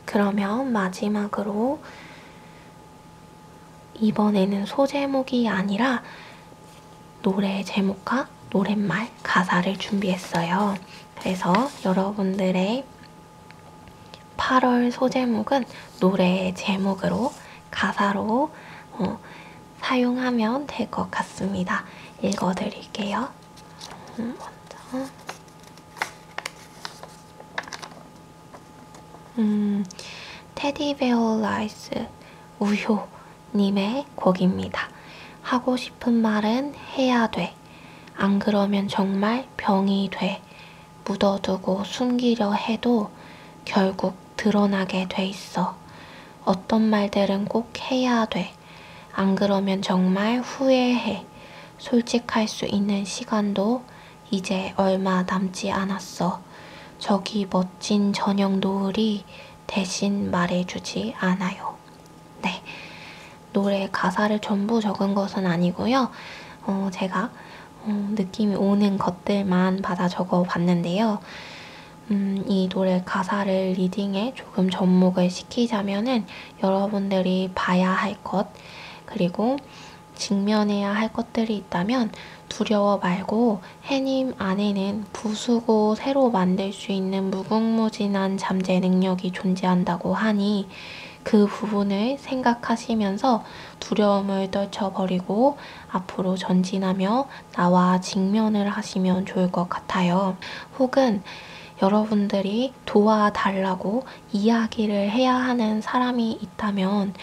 A: 그러면 마지막으로 이번에는 소제목이 아니라 노래 제목과 노랫말, 가사를 준비했어요. 그래서 여러분들의 8월 소제목은 노래 제목으로 가사로 사용하면 될 것 같습니다. 읽어드릴게요. 먼저 테디베어 라이스 우효님의 곡입니다. 하고 싶은 말은 해야 돼. 안 그러면 정말 병이 돼. 묻어두고 숨기려 해도 결국 드러나게 돼 있어. 어떤 말들은 꼭 해야 돼. 안 그러면 정말 후회해. 솔직할 수 있는 시간도 이제 얼마 남지 않았어. 저기 멋진 저녁 노을이 대신 말해주지 않아요. 네, 노래 가사를 전부 적은 것은 아니고요. 제가 느낌이 오는 것들만 받아 적어 봤는데요. 이 노래 가사를 리딩에 조금 접목을 시키자면은 여러분들이 봐야 할 것, 그리고 직면해야 할 것들이 있다면 두려워 말고 해님 안에는 부수고 새로 만들 수 있는 무궁무진한 잠재 능력이 존재한다고 하니 그 부분을 생각하시면서 두려움을 떨쳐버리고 앞으로 전진하며 나와 직면을 하시면 좋을 것 같아요. 혹은 여러분들이 도와달라고 이야기를 해야 하는 사람이 있다면,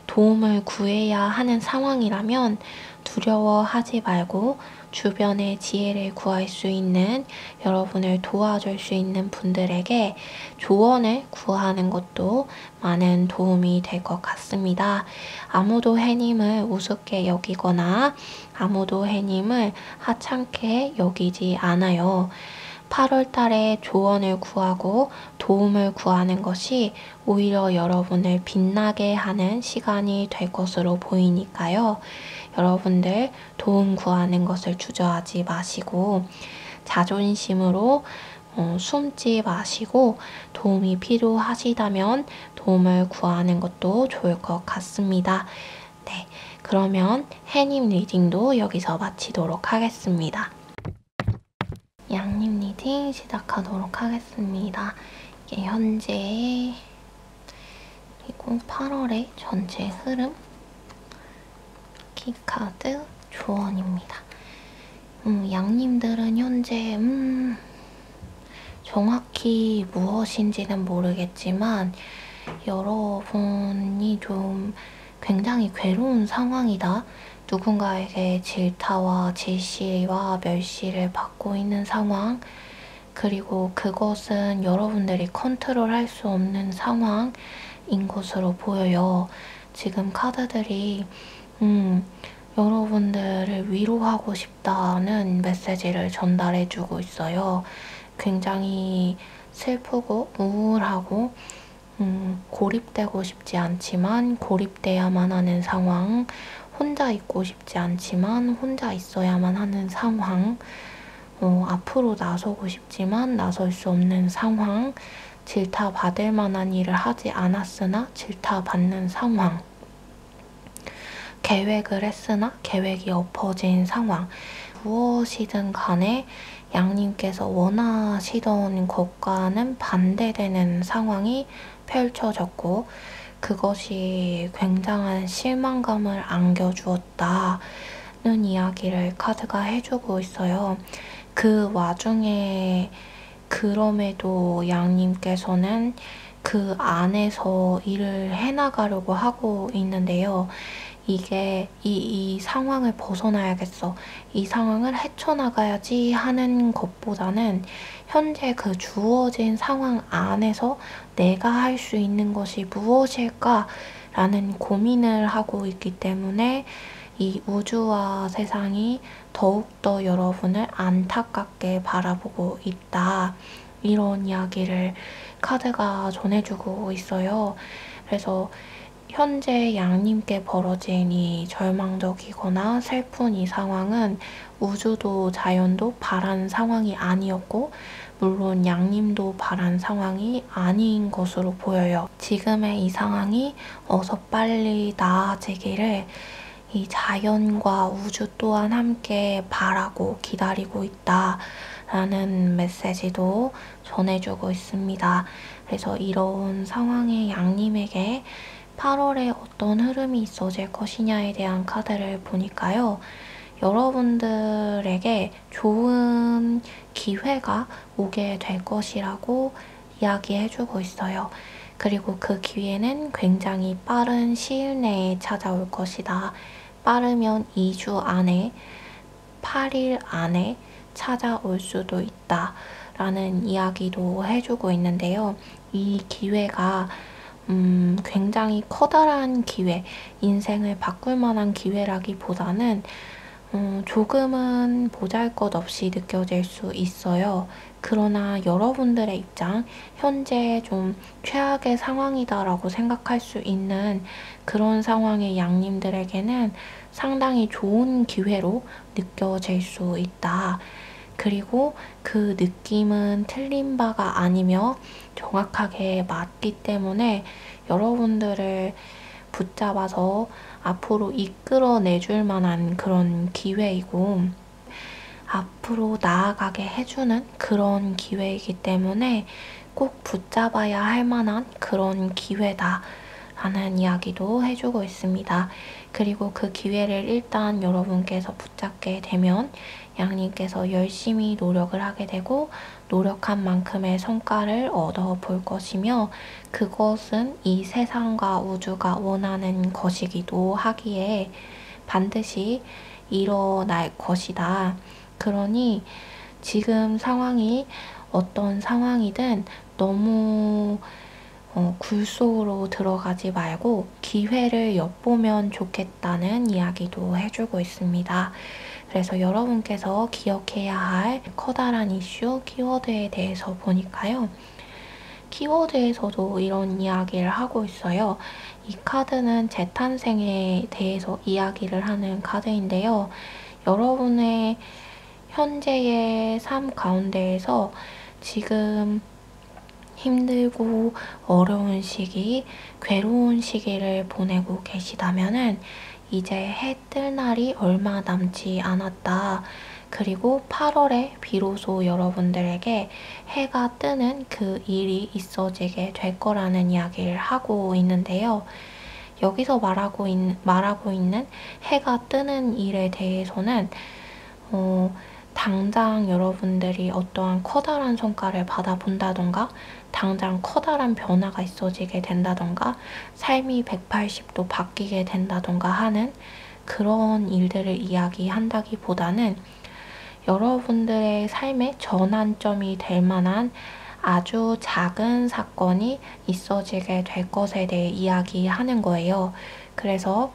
A: 도움을 구해야 하는 상황이라면 두려워하지 말고 주변의 지혜를 구할 수 있는, 여러분을 도와줄 수 있는 분들에게 조언을 구하는 것도 많은 도움이 될 것 같습니다. 아무도 해님을 우습게 여기거나 아무도 해님을 하찮게 여기지 않아요. 8월 달에 조언을 구하고 도움을 구하는 것이 오히려 여러분을 빛나게 하는 시간이 될 것으로 보이니까요. 여러분들 도움 구하는 것을 주저하지 마시고 자존심으로 숨지 마시고 도움이 필요하시다면 도움을 구하는 것도 좋을 것 같습니다. 네, 그러면 해님 리딩도 여기서 마치도록 하겠습니다. 양님 리딩 시작하도록 하겠습니다. 이게 현재 그리고 8월의 전체 흐름 키카드 조언입니다. 양님들은 현재 정확히 무엇인지는 모르겠지만 여러분이 좀 굉장히 괴로운 상황이다. 누군가에게 질타와 질시와 멸시를 받고 있는 상황, 그리고 그것은 여러분들이 컨트롤할 수 없는 상황인 것으로 보여요. 지금 카드들이 여러분들을 위로하고 싶다는 메시지를 전달해주고 있어요. 굉장히 슬프고 우울하고 고립되고 싶지 않지만 고립돼야만 하는 상황, 혼자 있고 싶지 않지만 혼자 있어야만 하는 상황, 앞으로 나서고 싶지만 나설 수 없는 상황, 질타받을 만한 일을 하지 않았으나 질타받는 상황, 계획을 했으나 계획이 엎어진 상황, 무엇이든 간에 양님께서 원하시던 것과는 반대되는 상황이 펼쳐졌고 그것이 굉장한 실망감을 안겨주었다는 이야기를 카드가 해주고 있어요. 그 와중에 그럼에도 양님께서는 그 안에서 일을 해나가려고 하고 있는데요. 이게 이 상황을 벗어나야겠어, 이 상황을 헤쳐나가야지 하는 것보다는 현재 그 주어진 상황 안에서 내가 할 수 있는 것이 무엇일까 라는 고민을 하고 있기 때문에 이 우주와 세상이 더욱더 여러분을 안타깝게 바라보고 있다, 이런 이야기를 카드가 전해주고 있어요. 그래서 현재 양님께 벌어진 이 절망적이거나 슬픈 이 상황은 우주도 자연도 바란 상황이 아니었고, 물론 양님도 바란 상황이 아닌 것으로 보여요. 지금의 이 상황이 어서 빨리 나아지기를 이 자연과 우주 또한 함께 바라고 기다리고 있다라는 메시지도 전해주고 있습니다. 그래서 이런 상황의 양님에게 8월에 어떤 흐름이 있어질 것이냐에 대한 카드를 보니까요. 여러분들에게 좋은 기회가 오게 될 것이라고 이야기해주고 있어요. 그리고 그 기회는 굉장히 빠른 시일 내에 찾아올 것이다. 빠르면 2주 안에, 8일 안에 찾아올 수도 있다. 라는 이야기도 해주고 있는데요. 이 기회가 굉장히 커다란 기회, 인생을 바꿀 만한 기회라기보다는 조금은 보잘것없이 느껴질 수 있어요. 그러나 여러분들의 입장, 현재 좀 최악의 상황이다라고 생각할 수 있는 그런 상황의 양님들에게는 상당히 좋은 기회로 느껴질 수 있다. 그리고 그 느낌은 틀린 바가 아니며 정확하게 맞기 때문에 여러분들을 붙잡아서 앞으로 이끌어내줄 만한 그런 기회이고, 앞으로 나아가게 해주는 그런 기회이기 때문에 꼭 붙잡아야 할 만한 그런 기회다 라는 이야기도 해주고 있습니다. 그리고 그 기회를 일단 여러분께서 붙잡게 되면 양님께서 열심히 노력을 하게 되고 노력한 만큼의 성과를 얻어 볼 것이며, 그것은 이 세상과 우주가 원하는 것이기도 하기에 반드시 일어날 것이다. 그러니 지금 상황이 어떤 상황이든 너무 굴 속으로 들어가지 말고 기회를 엿보면 좋겠다는 이야기도 해주고 있습니다. 그래서 여러분께서 기억해야 할 커다란 이슈, 키워드에 대해서 보니까요. 키워드에서도 이런 이야기를 하고 있어요. 이 카드는 재탄생에 대해서 이야기를 하는 카드인데요. 여러분의 현재의 삶 가운데에서 지금 힘들고 어려운 시기, 괴로운 시기를 보내고 계시다면은 이제 해 뜰 날이 얼마 남지 않았다. 그리고 8월에 비로소 여러분들에게 해가 뜨는 그 일이 있어지게 될 거라는 이야기를 하고 있는데요. 여기서 말하고 있는 해가 뜨는 일에 대해서는 당장 여러분들이 어떠한 커다란 성과를 받아본다던가, 당장 커다란 변화가 있어지게 된다던가, 삶이 180도 바뀌게 된다던가 하는 그런 일들을 이야기한다기보다는 여러분들의 삶의 전환점이 될 만한 아주 작은 사건이 있어지게 될 것에 대해 이야기하는 거예요. 그래서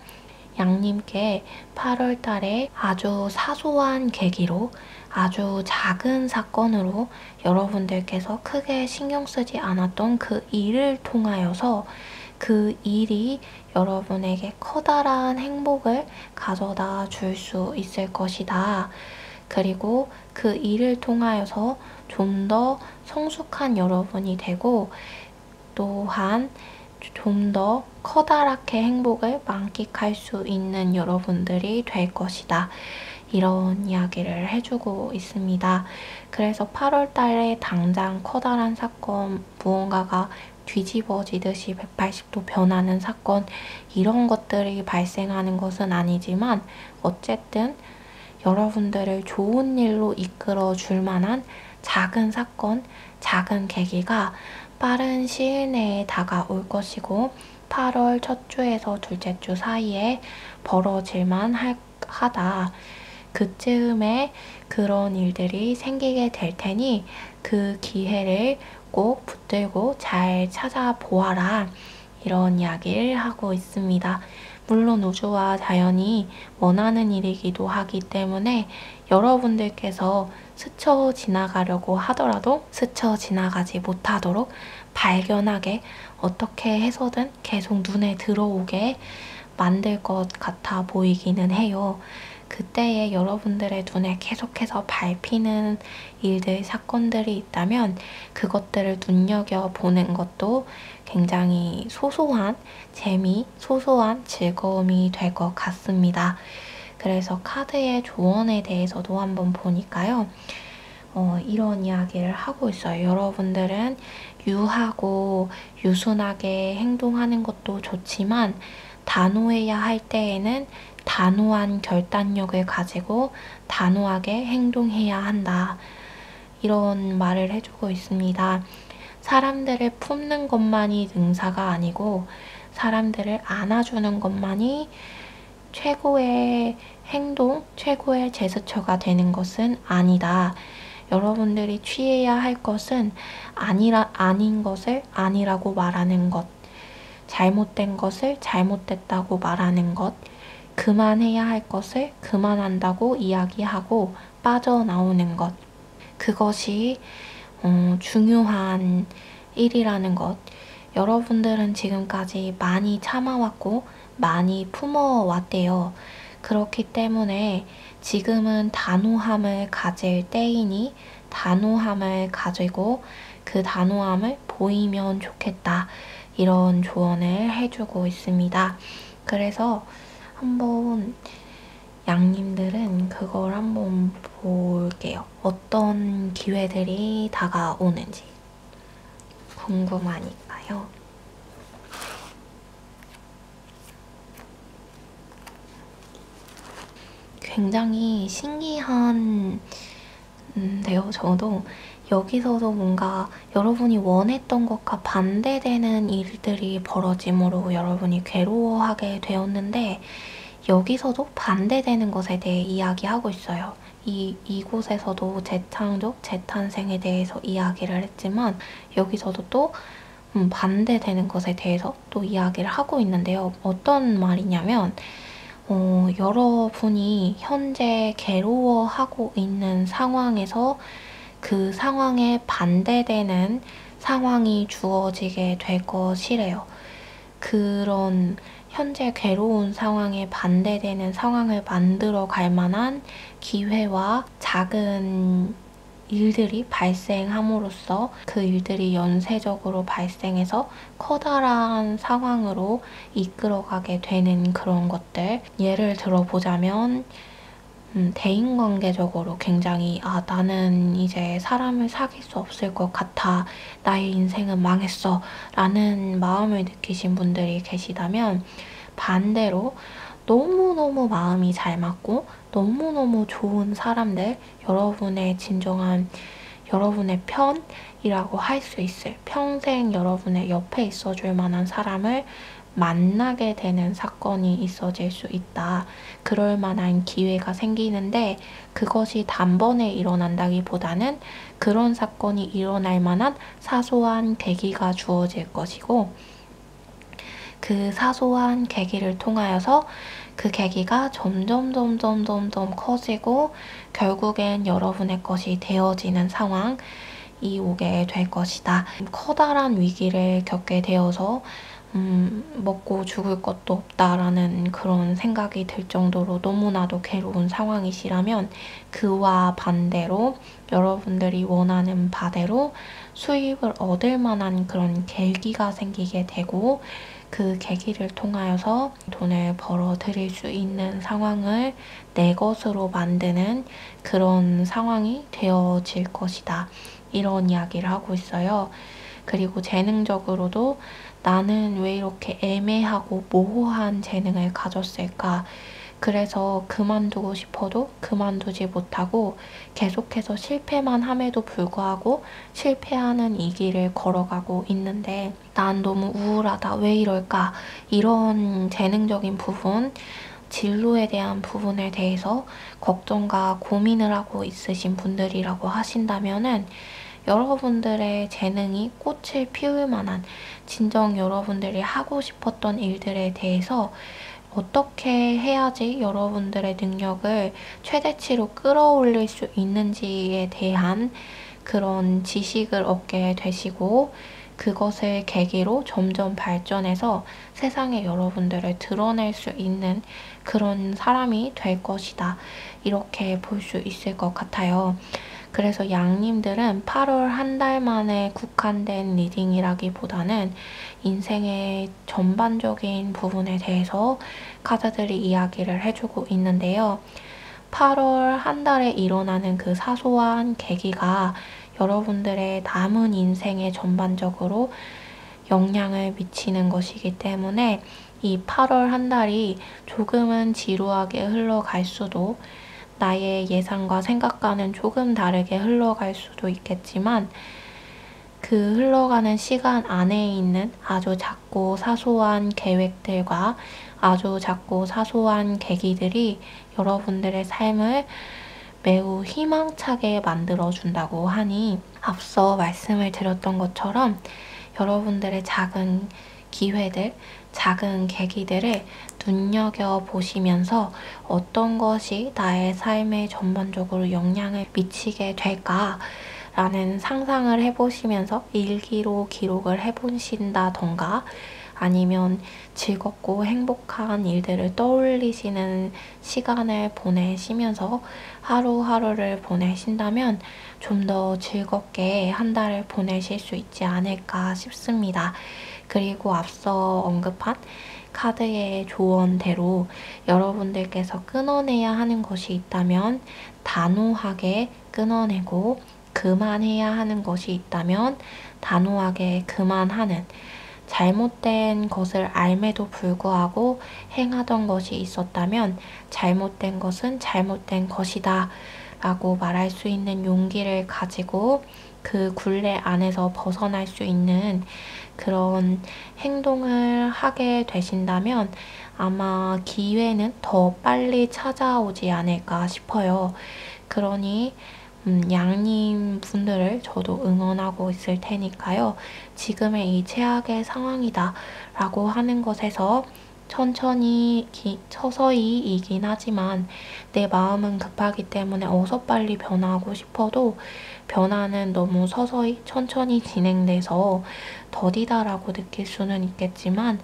A: 양님께 8월 달에 아주 사소한 계기로, 아주 작은 사건으로 여러분들께서 크게 신경 쓰지 않았던 그 일을 통하여서 그 일이 여러분에게 커다란 행복을 가져다 줄 수 있을 것이다. 그리고 그 일을 통하여서 좀 더 성숙한 여러분이 되고, 또한 좀 더 커다랗게 행복을 만끽할 수 있는 여러분들이 될 것이다. 이런 이야기를 해주고 있습니다. 그래서 8월 달에 당장 커다란 사건, 무언가가 뒤집어지듯이 180도 변하는 사건, 이런 것들이 발생하는 것은 아니지만 어쨌든 여러분들을 좋은 일로 이끌어 줄 만한 작은 사건, 작은 계기가 빠른 시일 내에 다가올 것이고, 8월 첫 주에서 둘째 주 사이에 벌어질만 하다. 그쯤에 그런 일들이 생기게 될 테니 그 기회를 꼭 붙들고 잘 찾아보아라. 이런 이야기를 하고 있습니다. 물론 우주와 자연이 원하는 일이기도 하기 때문에 여러분들께서 스쳐 지나가려고 하더라도 스쳐 지나가지 못하도록 발견하게 어떻게 해서든 계속 눈에 들어오게 만들 것 같아 보이기는 해요. 그때에 여러분들의 눈에 계속해서 밟히는 일들, 사건들이 있다면 그것들을 눈여겨보는 것도 굉장히 소소한 재미, 소소한 즐거움이 될 것 같습니다. 그래서 카드의 조언에 대해서도 한번 보니까요. 이런 이야기를 하고 있어요. 여러분들은 유하고 유순하게 행동하는 것도 좋지만 단호해야 할 때에는 단호한 결단력을 가지고 단호하게 행동해야 한다. 이런 말을 해주고 있습니다. 사람들을 품는 것만이 능사가 아니고 사람들을 안아주는 것만이 최고의 행동, 최고의 제스처가 되는 것은 아니다. 여러분들이 취해야 할 것은 아닌 것을 아니라고 말하는 것, 잘못된 것을 잘못됐다고 말하는 것, 그만해야 할 것을 그만한다고 이야기하고 빠져나오는 것. 그것이 중요한 일이라는 것. 여러분들은 지금까지 많이 참아왔고 많이 품어왔대요. 그렇기 때문에 지금은 단호함을 가질 때이니 단호함을 가지고 그 단호함을 보이면 좋겠다. 이런 조언을 해주고 있습니다. 그래서 한번 양님들은 그걸 한번 볼게요. 어떤 기회들이 다가오는지 궁금하니까요. 굉장히 신기한데요. 저도 여기서도 뭔가 여러분이 원했던 것과 반대되는 일들이 벌어짐으로 여러분이 괴로워하게 되었는데 여기서도 반대되는 것에 대해 이야기하고 있어요. 이곳에서도 재창조, 재탄생에 대해서 이야기를 했지만 여기서도 또 반대되는 것에 대해서 또 이야기를 하고 있는데요. 어떤 말이냐면 여러분이 현재 괴로워하고 있는 상황에서 그 상황에 반대되는 상황이 주어지게 될 것이래요. 그런 현재 괴로운 상황에 반대되는 상황을 만들어 갈 만한 기회와 작은 일들이 발생함으로써 그 일들이 연쇄적으로 발생해서 커다란 상황으로 이끌어가게 되는 그런 것들. 예를 들어보자면 대인관계적으로 굉장히 나는 이제 사람을 사귈 수 없을 것 같아. 나의 인생은 망했어. 라는 마음을 느끼신 분들이 계시다면 반대로 너무너무 마음이 잘 맞고 너무너무 좋은 사람들, 여러분의 진정한 여러분의 편이라고 할 수 있을 평생 여러분의 옆에 있어줄 만한 사람을 만나게 되는 사건이 있어질 수 있다. 그럴 만한 기회가 생기는데 그것이 단번에 일어난다기보다는 그런 사건이 일어날 만한 사소한 계기가 주어질 것이고 그 사소한 계기를 통하여서 그 계기가 점점 커지고 결국엔 여러분의 것이 되어지는 상황이 오게 될 것이다. 커다란 위기를 겪게 되어서 먹고 죽을 것도 없다라는 그런 생각이 들 정도로 너무나도 괴로운 상황이시라면 그와 반대로 여러분들이 원하는 바대로 수입을 얻을 만한 그런 계기가 생기게 되고 그 계기를 통하여서 돈을 벌어 들일 수 있는 상황을 내 것으로 만드는 그런 상황이 되어질 것이다. 이런 이야기를 하고 있어요. 그리고 재능적으로도 나는 왜 이렇게 애매하고 모호한 재능을 가졌을까? 그래서 그만두고 싶어도 그만두지 못하고 계속해서 실패만 함에도 불구하고 실패하는 이 길을 걸어가고 있는데 난 너무 우울하다. 왜 이럴까? 이런 재능적인 부분, 진로에 대한 부분에 대해서 걱정과 고민을 하고 있으신 분들이라고 하신다면은 여러분들의 재능이 꽃을 피울 만한 진정 여러분들이 하고 싶었던 일들에 대해서 어떻게 해야지 여러분들의 능력을 최대치로 끌어올릴 수 있는지에 대한 그런 지식을 얻게 되시고, 그것을 계기로 점점 발전해서 세상에 여러분들을 드러낼 수 있는 그런 사람이 될 것이다. 이렇게 볼 수 있을 것 같아요. 그래서 양님들은 8월 한 달 만에 국한된 리딩이라기보다는 인생의 전반적인 부분에 대해서 카드들이 이야기를 해주고 있는데요. 8월 한 달에 일어나는 그 사소한 계기가 여러분들의 남은 인생에 전반적으로 영향을 미치는 것이기 때문에 이 8월 한 달이 조금은 지루하게 흘러갈 수도, 나의 예상과 생각과는 조금 다르게 흘러갈 수도 있겠지만, 그 흘러가는 시간 안에 있는 아주 작고 사소한 계획들과 아주 작고 사소한 계기들이 여러분들의 삶을 매우 희망차게 만들어준다고 하니, 앞서 말씀을 드렸던 것처럼 여러분들의 작은 기회들, 작은 계기들을 눈여겨보시면서 어떤 것이 나의 삶에 전반적으로 영향을 미치게 될까라는 상상을 해보시면서 일기로 기록을 해보신다던가, 아니면 즐겁고 행복한 일들을 떠올리시는 시간을 보내시면서 하루하루를 보내신다면 좀 더 즐겁게 한 달을 보내실 수 있지 않을까 싶습니다. 그리고 앞서 언급한 카드의 조언대로 여러분들께서 끊어내야 하는 것이 있다면 단호하게 끊어내고, 그만해야 하는 것이 있다면 단호하게 그만하는, 잘못된 것을 알매도 불구하고 행하던 것이 있었다면 잘못된 것은 잘못된 것이다 라고 말할 수 있는 용기를 가지고 그 굴레 안에서 벗어날 수 있는 그런 행동을 하게 되신다면 아마 기회는 더 빨리 찾아오지 않을까 싶어요. 그러니 양님 분들을 저도 응원하고 있을 테니까요. 지금의 이 최악의 상황이다 라고 하는 것에서 천천히 서서히이긴 하지만 내 마음은 급하기 때문에 어서 빨리 변화하고 싶어도 변화는 너무 서서히 천천히 진행돼서 더디다라고 느낄 수는 있겠지만,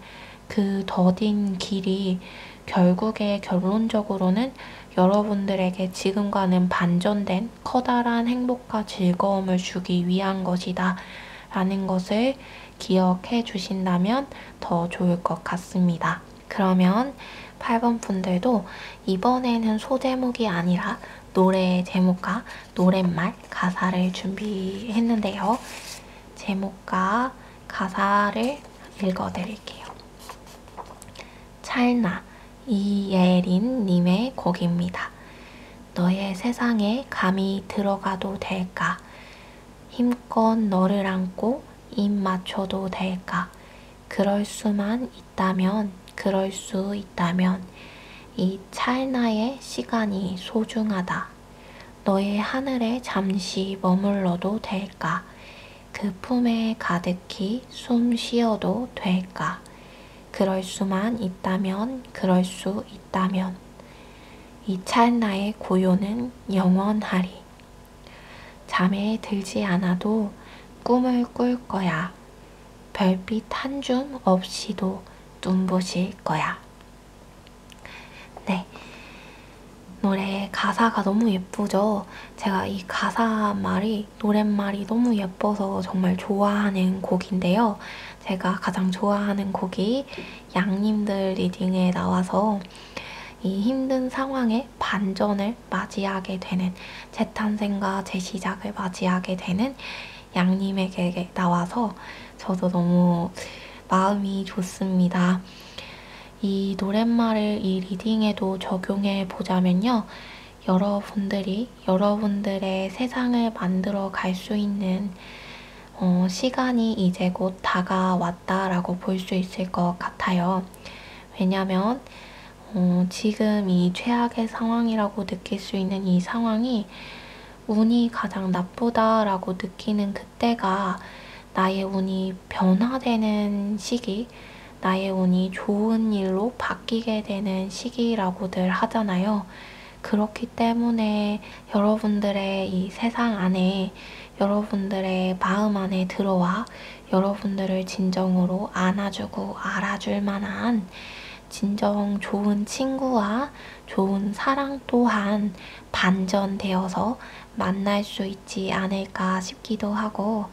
A: 그 더딘 길이 결국에 결론적으로는 여러분들에게 지금과는 반전된 커다란 행복과 즐거움을 주기 위한 것이다 라는 것을 기억해 주신다면 더 좋을 것 같습니다. 그러면 8번 분들도 이번에는 소제목이 아니라 노래 제목과 노랫말, 가사를 준비했는데요. 제목과 가사를 읽어드릴게요. 찰나, 이예린님의 곡입니다. 너의 세상에 감히 들어가도 될까? 힘껏 너를 안고 입 맞춰도 될까? 그럴 수만 있다면, 그럴 수 있다면 이 찰나의 시간이 소중하다. 너의 하늘에 잠시 머물러도 될까? 그 품에 가득히 숨 쉬어도 될까? 그럴 수만 있다면, 그럴 수 있다면 이 찰나의 고요는 영원하리. 잠에 들지 않아도 꿈을 꿀 거야. 별빛 한 줌 없이도 눈부실 거야. 네, 노래 가사가 너무 예쁘죠? 제가 이 가사 말이, 노랫말이 너무 예뻐서 정말 좋아하는 곡인데요. 제가 가장 좋아하는 곡이 양님들 리딩에 나와서 이 힘든 상황에 반전을 맞이하게 되는, 재탄생과 재시작을 맞이하게 되는 양님에게 나와서 저도 너무 마음이 좋습니다. 이 노랫말을 이 리딩에도 적용해 보자면요. 여러분들이 여러분들의 세상을 만들어 갈 수 있는 시간이 이제 곧 다가왔다라고 볼 수 있을 것 같아요. 왜냐면 지금 이 최악의 상황이라고 느낄 수 있는 이 상황이 운이 가장 나쁘다라고 느끼는 그때가 나의 운이 변화되는 시기, 나의 운이 좋은 일로 바뀌게 되는 시기라고들 하잖아요. 그렇기 때문에 여러분들의 이 세상 안에, 여러분들의 마음 안에 들어와 여러분들을 진정으로 안아주고 알아줄 만한 진정 좋은 친구와 좋은 사랑 또한 반전되어서 만날 수 있지 않을까 싶기도 하고,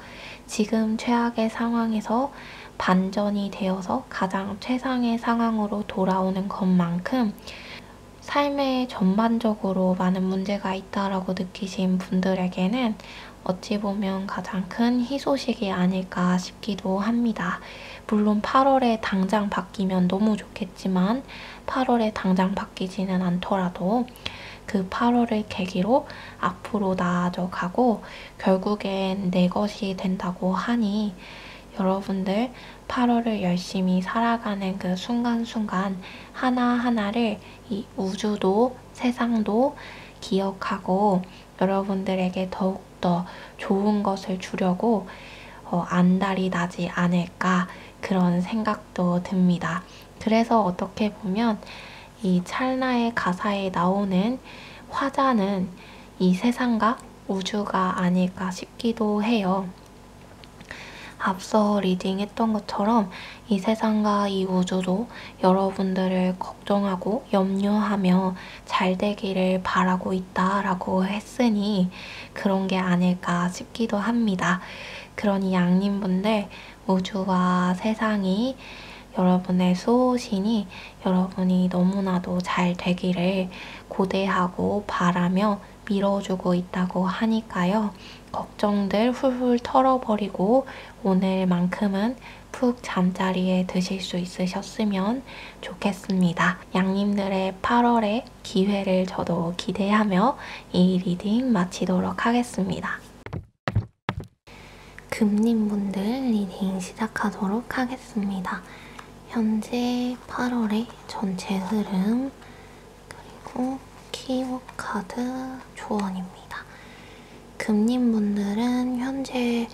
A: 지금 최악의 상황에서 반전이 되어서 가장 최상의 상황으로 돌아오는 것만큼 삶에 전반적으로 많은 문제가 있다라고 느끼신 분들에게는 어찌 보면 가장 큰 희소식이 아닐까 싶기도 합니다. 물론 8월에 당장 바뀌면 너무 좋겠지만 8월에 당장 바뀌지는 않더라도 그 8월을 계기로 앞으로 나아져 가고 결국엔 내 것이 된다고 하니, 여러분들 8월을 열심히 살아가는 그 순간순간 하나하나를 이 우주도 세상도 기억하고 여러분들에게 더욱더 좋은 것을 주려고 안달이 나지 않을까, 그런 생각도 듭니다. 그래서 어떻게 보면 이 찰나의 가사에 나오는 화자는 이 세상과 우주가 아닐까 싶기도 해요. 앞서 리딩했던 것처럼 이 세상과 이 우주도 여러분들을 걱정하고 염려하며 잘 되기를 바라고 있다라고 했으니 그런 게 아닐까 싶기도 합니다. 그러니 양님분들, 우주와 세상이 여러분의 수호신이 여러분이 너무나도 잘 되기를 고대하고 바라며 밀어주고 있다고 하니까요. 걱정들 훌훌 털어버리고 오늘만큼은 푹 잠자리에 드실 수 있으셨으면 좋겠습니다. 양님들의 8월의 기회를 저도 기대하며 이 리딩 마치도록 하겠습니다. 금님분들 리딩 시작하도록 하겠습니다. 현재 8월의 전체 흐름, 그리고 키워드 카드 조언입니다. 금님분들은 현재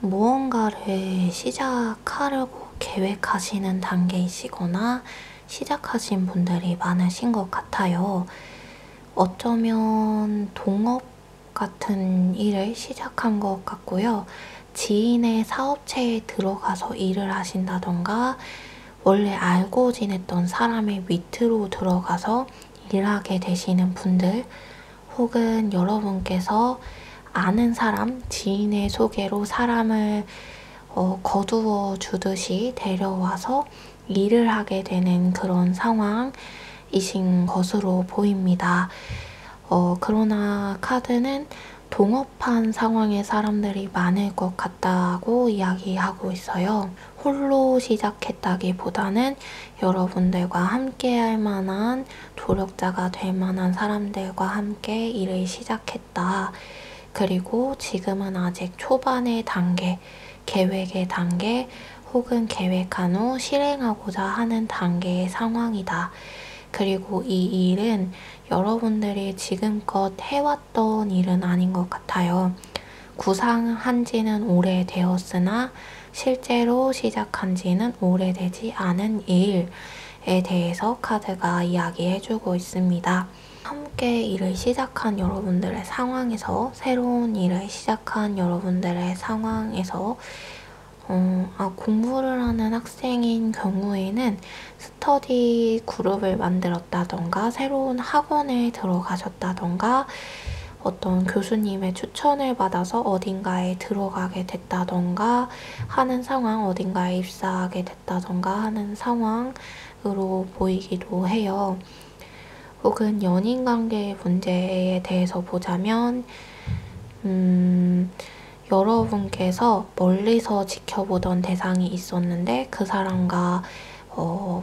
A: 무언가를 시작하려고 계획하시는 단계이시거나 시작하신 분들이 많으신 것 같아요. 어쩌면 동업 같은 일을 시작한 것 같고요. 지인의 사업체에 들어가서 일을 하신다던가 원래 알고 지냈던 사람의 밑으로 들어가서 일하게 되시는 분들, 혹은 여러분께서 아는 사람, 지인의 소개로 사람을 거두어 주듯이 데려와서 일을 하게 되는 그런 상황이신 것으로 보입니다. 그러나 카드는 동업한 상황의 사람들이 많을 것 같다고 이야기하고 있어요. 홀로 시작했다기보다는 여러분들과 함께 할 만한 조력자가 될 만한 사람들과 함께 일을 시작했다. 그리고 지금은 아직 초반의 단계, 계획의 단계, 혹은 계획한 후 실행하고자 하는 단계의 상황이다. 그리고 이 일은 여러분들이 지금껏 해왔던 일은 아닌 것 같아요. 구상한 지는 오래되었으나 실제로 시작한 지는 오래되지 않은 일에 대해서 카드가 이야기해주고 있습니다. 함께 일을 시작한 여러분들의 상황에서, 새로운 일을 시작한 여러분들의 상황에서 공부를 하는 학생인 경우에는 스터디 그룹을 만들었다던가 새로운 학원에 들어가셨다던가 어떤 교수님의 추천을 받아서 어딘가에 들어가게 됐다던가 하는 상황, 어딘가에 입사하게 됐다던가 하는 상황으로 보이기도 해요. 혹은 연인관계의 문제에 대해서 보자면 여러분께서 멀리서 지켜보던 대상이 있었는데 그 사람과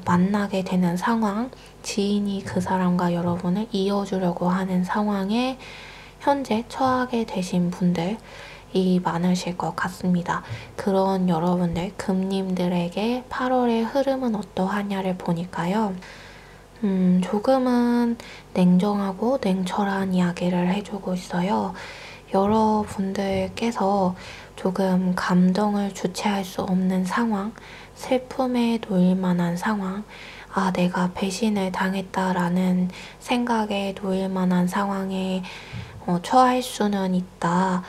A: 만나게 되는 상황, 지인이 그 사람과 여러분을 이어주려고 하는 상황에 현재 처하게 되신 분들이 많으실 것 같습니다. 그런 여러분들, 금님들에게 8월의 흐름은 어떠하냐를 보니까요. 조금은 냉정하고 냉철한 이야기를 해주고 있어요. 여러분들께서 조금 감정을 주체할 수 없는 상황, 슬픔에 놓일 만한 상황, 아, 내가 배신을 당했다라는 생각에 놓일 만한 상황에 처할 수는 있다.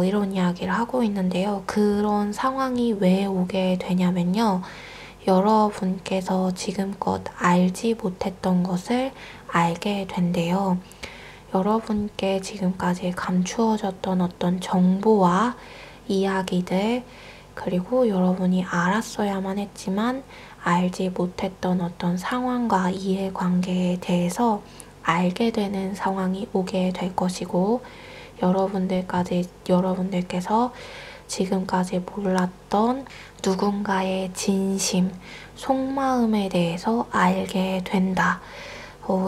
A: 이런 이야기를 하고 있는데요. 그런 상황이 왜 오게 되냐면요. 여러분께서 지금껏 알지 못했던 것을 알게 된대요. 여러분께 지금까지 감추어졌던 어떤 정보와 이야기들, 그리고 여러분이 알았어야만 했지만 알지 못했던 어떤 상황과 이해관계에 대해서 알게 되는 상황이 오게 될 것이고, 여러분들께서 지금까지 몰랐던 누군가의 진심, 속마음에 대해서 알게 된다.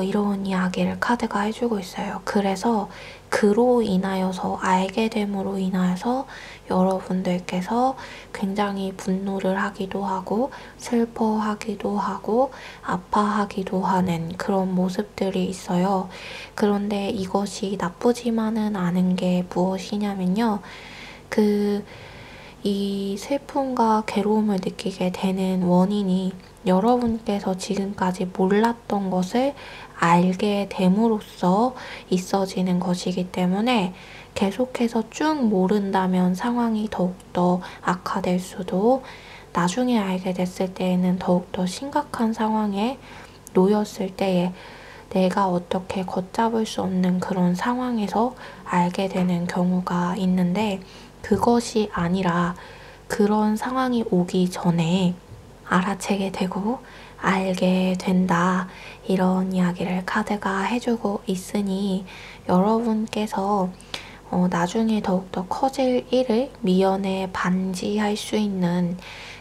A: 이런 이야기를 카드가 해주고 있어요. 그래서 그로 인하여서, 알게 됨으로 인하여서 여러분들께서 굉장히 분노를 하기도 하고 슬퍼하기도 하고 아파하기도 하는 그런 모습들이 있어요. 그런데 이것이 나쁘지만은 않은 게 무엇이냐면요. 이 슬픔과 괴로움을 느끼게 되는 원인이 여러분께서 지금까지 몰랐던 것을 알게 됨으로써 있어지는 것이기 때문에, 계속해서 쭉 모른다면 상황이 더욱더 악화될 수도, 나중에 알게 됐을 때에는 더욱더 심각한 상황에 놓였을 때에 내가 어떻게 걷잡을 수 없는 그런 상황에서 알게 되는 경우가 있는데, 그것이 아니라 그런 상황이 오기 전에 알아채게 되고 알게 된다. 이런 이야기를 카드가 해주고 있으니, 여러분께서 나중에 더욱더 커질 일을 미연에 반지할 수 있는,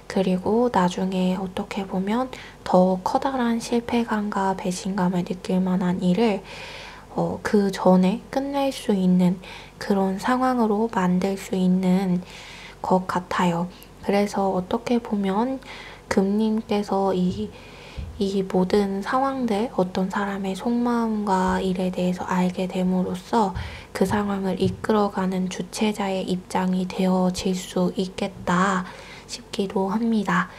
A: 그리고 나중에 어떻게 보면 더 커다란 실패감과 배신감을 느낄 만한 일을 그 전에 끝낼 수 있는 그런 상황으로 만들 수 있는 것 같아요. 그래서 어떻게 보면 금님께서 이 모든 상황들, 어떤 사람의 속마음과 일에 대해서 알게 됨으로써 그 상황을 이끌어가는 주체자의 입장이 되어질 수 있겠다 싶기도 합니다.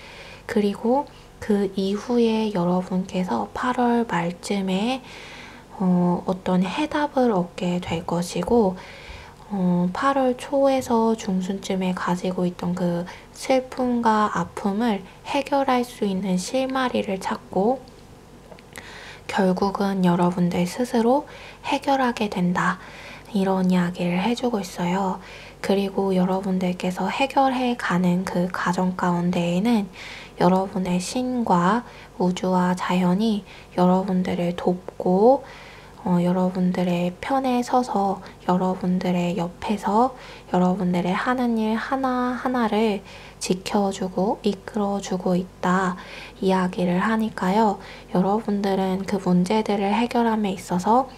A: 그리고 그 이후에 여러분께서 8월 말쯤에 어떤 해답을 얻게 될 것이고, 8월 초에서 중순쯤에 가지고 있던 그 슬픔과 아픔을 해결할 수 있는 실마리를 찾고 결국은 여러분들 스스로 해결하게 된다. 이런 이야기를 해주고 있어요. 그리고 여러분들께서 해결해 가는 그 과정 가운데에는 여러분의 신과 우주와 자연이 여러분들을 돕고 여러분들의 편에 서서 여러분들의 옆에서 여러분들의 하는 일 하나하나를 지켜주고 이끌어주고 있다 이야기를 하니까요. 여러분들은 그 문제들을 해결함에 있어서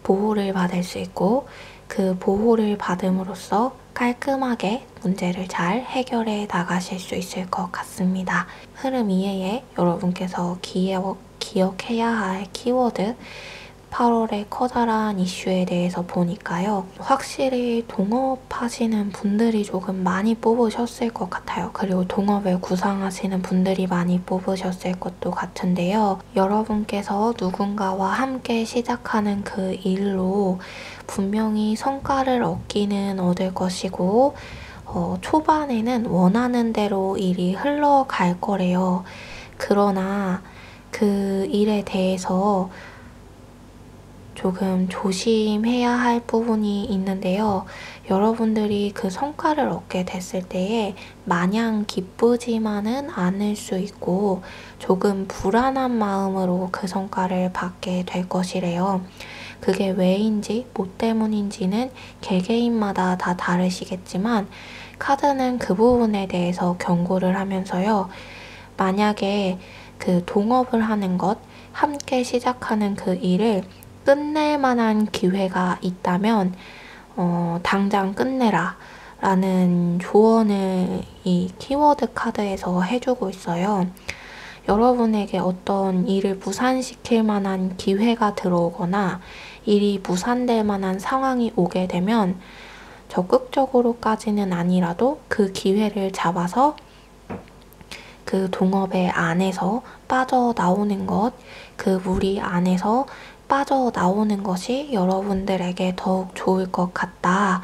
A: 보호를 받을 수 있고, 그 보호를 받음으로써 깔끔하게 문제를 잘 해결해 나가실 수 있을 것 같습니다. 흐름 이외에 여러분께서 기억해야 할 키워드, 8월의 커다란 이슈에 대해서 보니까요. 확실히 동업하시는 분들이 조금 많이 뽑으셨을 것 같아요. 그리고 동업을 구상하시는 분들이 많이 뽑으셨을 것도 같은데요. 여러분께서 누군가와 함께 시작하는 그 일로 분명히 성과를 얻기는 얻을 것이고, 초반에는 원하는 대로 일이 흘러갈 거래요. 그러나 그 일에 대해서 조금 조심해야 할 부분이 있는데요. 여러분들이 그 성과를 얻게 됐을 때에 마냥 기쁘지만은 않을 수 있고 조금 불안한 마음으로 그 성과를 받게 될 것이래요. 그게 왜인지 뭐 때문인지는 개개인마다 다 다르시겠지만 카드는 그 부분에 대해서 경고를 하면서요. 만약에 그 동업을 하는 것, 함께 시작하는 그 일을 끝낼 만한 기회가 있다면 당장 끝내라 라는 조언을 이 키워드 카드에서 해주고 있어요. 여러분에게 어떤 일을 무산시킬 만한 기회가 들어오거나 일이 무산될 만한 상황이 오게 되면 적극적으로까지는 아니라도 그 기회를 잡아서 그 동업의 안에서 빠져나오는 것, 그 무리 안에서 빠져나오는 것이 여러분들에게 더욱 좋을 것 같다.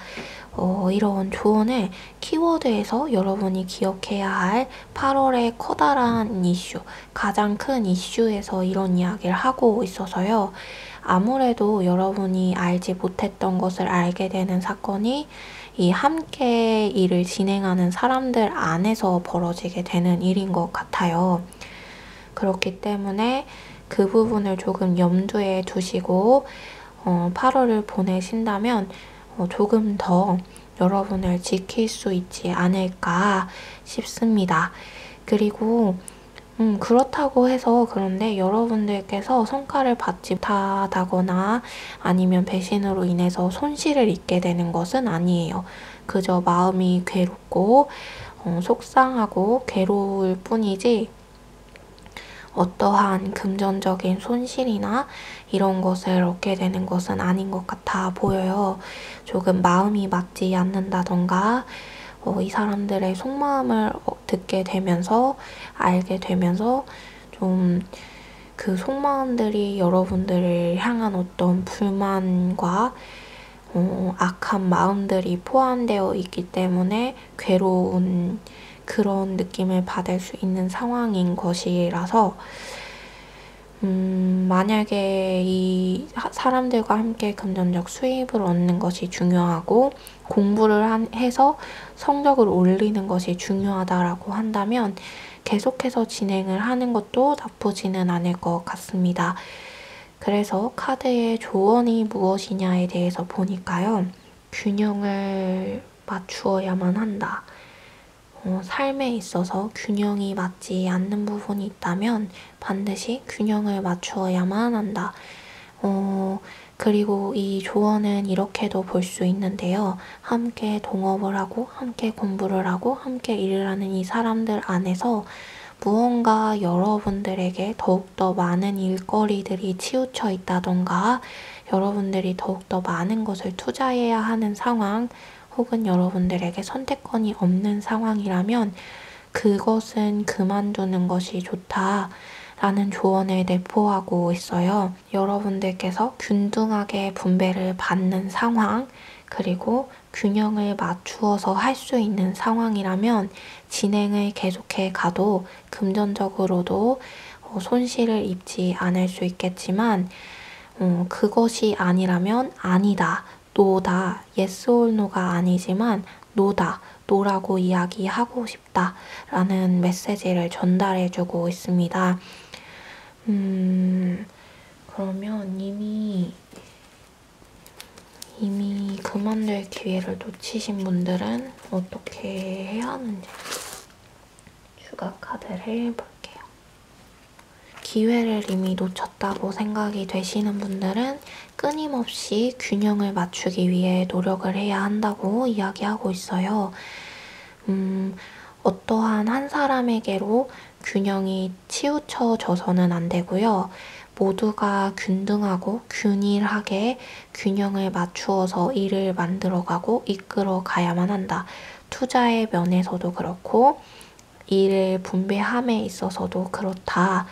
A: 이런 조언을 키워드에서 여러분이 기억해야 할 8월의 커다란 이슈, 가장 큰 이슈에서 이런 이야기를 하고 있어서요. 아무래도 여러분이 알지 못했던 것을 알게 되는 사건이 이 함께 일을 진행하는 사람들 안에서 벌어지게 되는 일인 것 같아요. 그렇기 때문에 그 부분을 조금 염두에 두시고 8월을 보내신다면 조금 더 여러분을 지킬 수 있지 않을까 싶습니다. 그리고 그렇다고 해서 그런데 여러분들께서 성과를 받지 못하다거나 아니면 배신으로 인해서 손실을 입게 되는 것은 아니에요. 그저 마음이 괴롭고 속상하고 괴로울 뿐이지 어떠한 금전적인 손실이나 이런 것을 얻게 되는 것은 아닌 것 같아 보여요. 조금 마음이 맞지 않는다던가 이 사람들의 속마음을 듣게 되면서 알게 되면서 좀 그 속마음들이 여러분들을 향한 어떤 불만과 악한 마음들이 포함되어 있기 때문에 괴로운 그런 느낌을 받을 수 있는 상황인 것이라서 만약에 이 사람들과 함께 금전적 수입을 얻는 것이 중요하고 공부를 해서 성적을 올리는 것이 중요하다라고 한다면 계속해서 진행을 하는 것도 나쁘지는 않을 것 같습니다. 그래서 카드의 조언이 무엇이냐에 대해서 보니까요. 균형을 맞추어야만 한다. 삶에 있어서 균형이 맞지 않는 부분이 있다면 반드시 균형을 맞추어야만 한다. 그리고 이 조언은 이렇게도 볼 수 있는데요. 함께 동업을 하고 함께 공부를 하고 함께 일을 하는 이 사람들 안에서 무언가 여러분들에게 더욱더 많은 일거리들이 치우쳐 있다던가 여러분들이 더욱더 많은 것을 투자해야 하는 상황 혹은 여러분들에게 선택권이 없는 상황이라면 그것은 그만두는 것이 좋다라는 조언을 내포하고 있어요. 여러분들께서 균등하게 분배를 받는 상황 그리고 균형을 맞추어서 할 수 있는 상황이라면 진행을 계속해 가도 금전적으로도 손실을 입지 않을 수 있겠지만 그것이 아니라면 아니다. 노다. yes or no가 아니지만 노다. 노라고 이야기하고 싶다. 라는 메시지를 전달해주고 있습니다. 그러면 이미 그만둘 기회를 놓치신 분들은 어떻게 해야 하는지 추가 카드를 볼게요. 기회를 이미 놓쳤다고 생각이 되시는 분들은 끊임없이 균형을 맞추기 위해 노력을 해야 한다고 이야기하고 있어요. 어떠한 한 사람에게로 균형이 치우쳐져서는 안 되고요. 모두가 균등하고 균일하게 균형을 맞추어서 일을 만들어가고 이끌어가야만 한다. 투자의 면에서도 그렇고 일을 분배함에 있어서도 그렇다.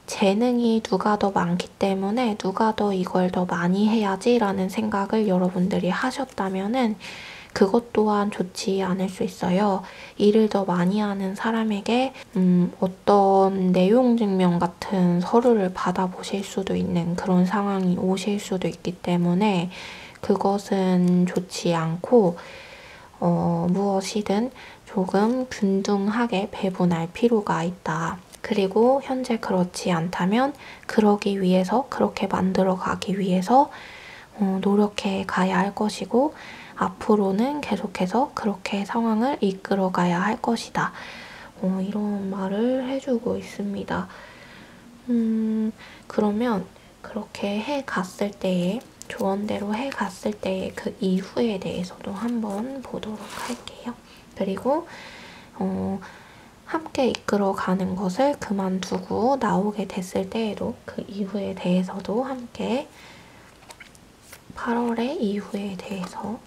A: 재능이 누가 더 많기 때문에 누가 더 이걸 더 많이 해야지 라는 생각을 여러분들이 하셨다면은 그것 또한 좋지 않을 수 있어요. 일을 더 많이 하는 사람에게 어떤 내용 증명 같은 서류를 받아보실 수도 있는 그런 상황이 오실 수도 있기 때문에 그것은 좋지 않고 무엇이든 조금 균등하게 배분할 필요가 있다. 그리고 현재 그렇지 않다면 그러기 위해서 그렇게 만들어 가기 위해서 노력해 가야 할 것이고 앞으로는 계속해서 그렇게 상황을 이끌어 가야 할 것이다. 이런 말을 해주고 있습니다. 그러면 그렇게 해갔을 때에 조언대로 해갔을 때의 그 이후에 대해서도 한번 보도록 할게요. 그리고 함께 이끌어가는 것을 그만두고 나오게 됐을 때에도 그 이후에 대해서도 함께 8월의 이후에 대해서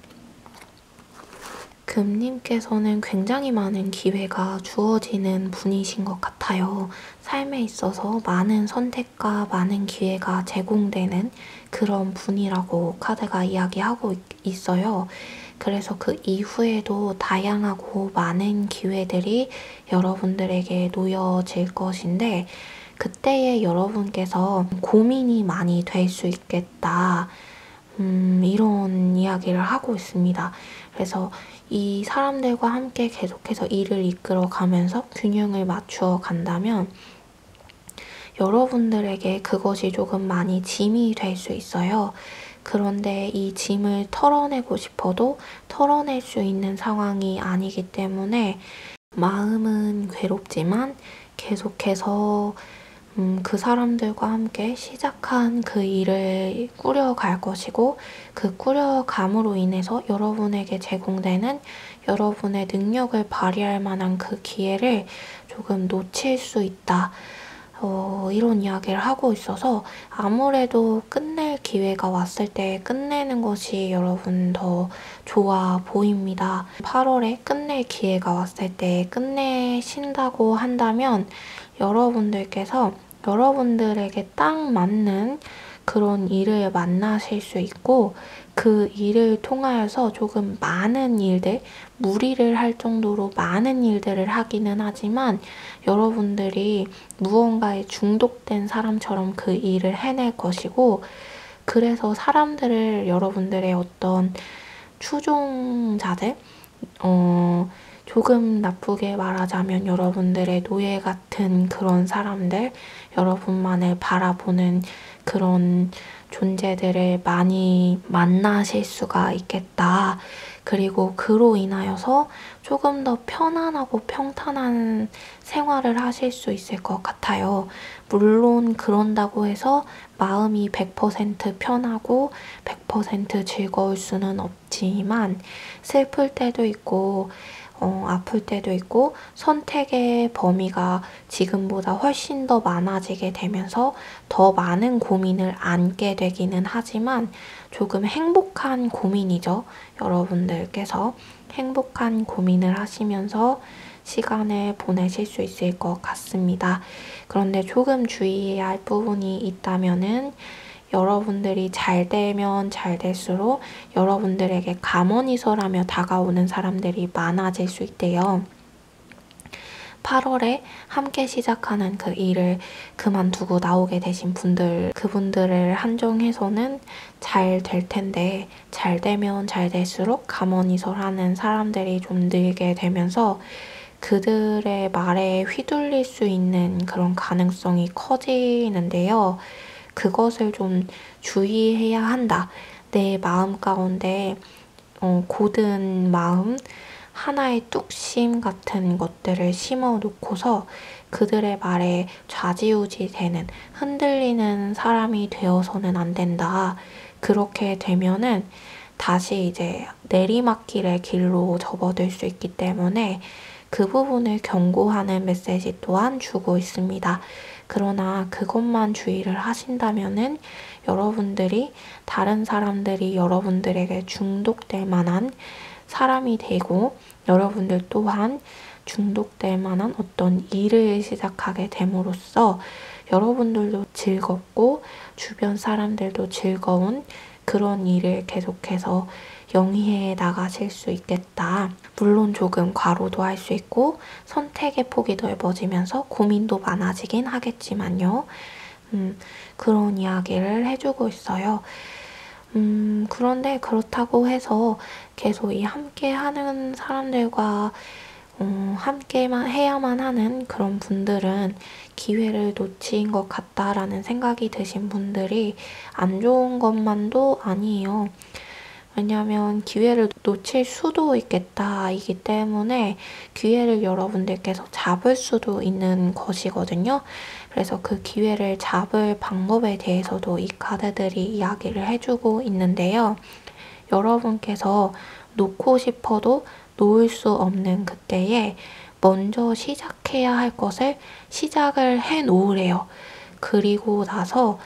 A: 금님께서는 굉장히 많은 기회가 주어지는 분이신 것 같아요. 삶에 있어서 많은 선택과 많은 기회가 제공되는 그런 분이라고 카드가 이야기하고 있어요. 그래서 그 이후에도 다양하고 많은 기회들이 여러분들에게 놓여질 것인데 그때에 여러분께서 고민이 많이 될 수 있겠다. 이런 이야기를 하고 있습니다. 그래서 이 사람들과 함께 계속해서 일을 이끌어 가면서 균형을 맞추어 간다면 여러분들에게 그것이 조금 많이 짐이 될 수 있어요. 그런데 이 짐을 털어내고 싶어도 털어낼 수 있는 상황이 아니기 때문에 마음은 괴롭지만 계속해서 그 사람들과 함께 시작한 그 일을 꾸려갈 것이고 그 꾸려감으로 인해서 여러분에게 제공되는 여러분의 능력을 발휘할 만한 그 기회를 조금 놓칠 수 있다. 이런 이야기를 하고 있어서 아무래도 끝낼 기회가 왔을 때 끝내는 것이 여러분 더 좋아 보입니다. 8월에 끝낼 기회가 왔을 때 끝내신다고 한다면 여러분들께서 여러분들에게 딱 맞는 그런 일을 만나실 수 있고 그 일을 통하여서 조금 많은 일들, 무리를 할 정도로 많은 일들을 하기는 하지만 여러분들이 무언가에 중독된 사람처럼 그 일을 해낼 것이고 그래서 사람들을 여러분들의 어떤 추종자들, 조금 나쁘게 말하자면 여러분들의 노예 같은 그런 사람들, 여러분만을 바라보는 그런 존재들을 많이 만나실 수가 있겠다. 그리고 그로 인하여서 조금 더 편안하고 평탄한 생활을 하실 수 있을 것 같아요. 물론 그런다고 해서 마음이 100% 편하고 100% 즐거울 수는 없지만 슬플 때도 있고 아플 때도 있고 선택의 범위가 지금보다 훨씬 더 많아지게 되면서 더 많은 고민을 안게 되기는 하지만 조금 행복한 고민이죠. 여러분들께서 행복한 고민을 하시면서 시간을 보내실 수 있을 것 같습니다. 그런데 조금 주의해야 할 부분이 있다면은 여러분들이 잘 되면 잘 될수록 여러분들에게 감언이설하며 다가오는 사람들이 많아질 수 있대요. 8월에 함께 시작하는 그 일을 그만두고 나오게 되신 분들, 그분들을 한정해서는 잘 될 텐데 잘 되면 잘 될수록 감언이설하는 사람들이 좀 늘게 되면서 그들의 말에 휘둘릴 수 있는 그런 가능성이 커지는데요. 그것을 좀 주의해야 한다. 내 마음 가운데 고든 마음, 하나의 뚝심 같은 것들을 심어 놓고서 그들의 말에 좌지우지 되는, 흔들리는 사람이 되어서는 안 된다. 그렇게 되면은 다시 이제 내리막길의 길로 접어들 수 있기 때문에 그 부분을 경고하는 메시지 또한 주고 있습니다. 그러나 그것만 주의를 하신다면은 여러분들이 다른 사람들이 여러분들에게 중독될 만한 사람이 되고 여러분들 또한 중독될 만한 어떤 일을 시작하게 됨으로써 여러분들도 즐겁고 주변 사람들도 즐거운 그런 일을 계속해서 영위해 나가실 수 있겠다. 물론 조금 과로도 할 수 있고 선택의 폭이 넓어지면서 고민도 많아지긴 하겠지만요. 그런 이야기를 해주고 있어요. 그런데 그렇다고 해서 계속 이 함께하는 사람들과 함께만 해야만 하는 그런 분들은 기회를 놓친 것 같다라는 생각이 드신 분들이 안 좋은 것만도 아니에요. 왜냐하면 기회를 놓칠 수도 있겠다이기 때문에 기회를 여러분들께서 잡을 수도 있는 것이거든요. 그래서 그 기회를 잡을 방법에 대해서도 이 카드들이 이야기를 해주고 있는데요. 여러분께서 놓고 싶어도 놓을 수 없는 그때에 먼저 시작해야 할 것을 시작을 해 놓으래요. 그리고 나서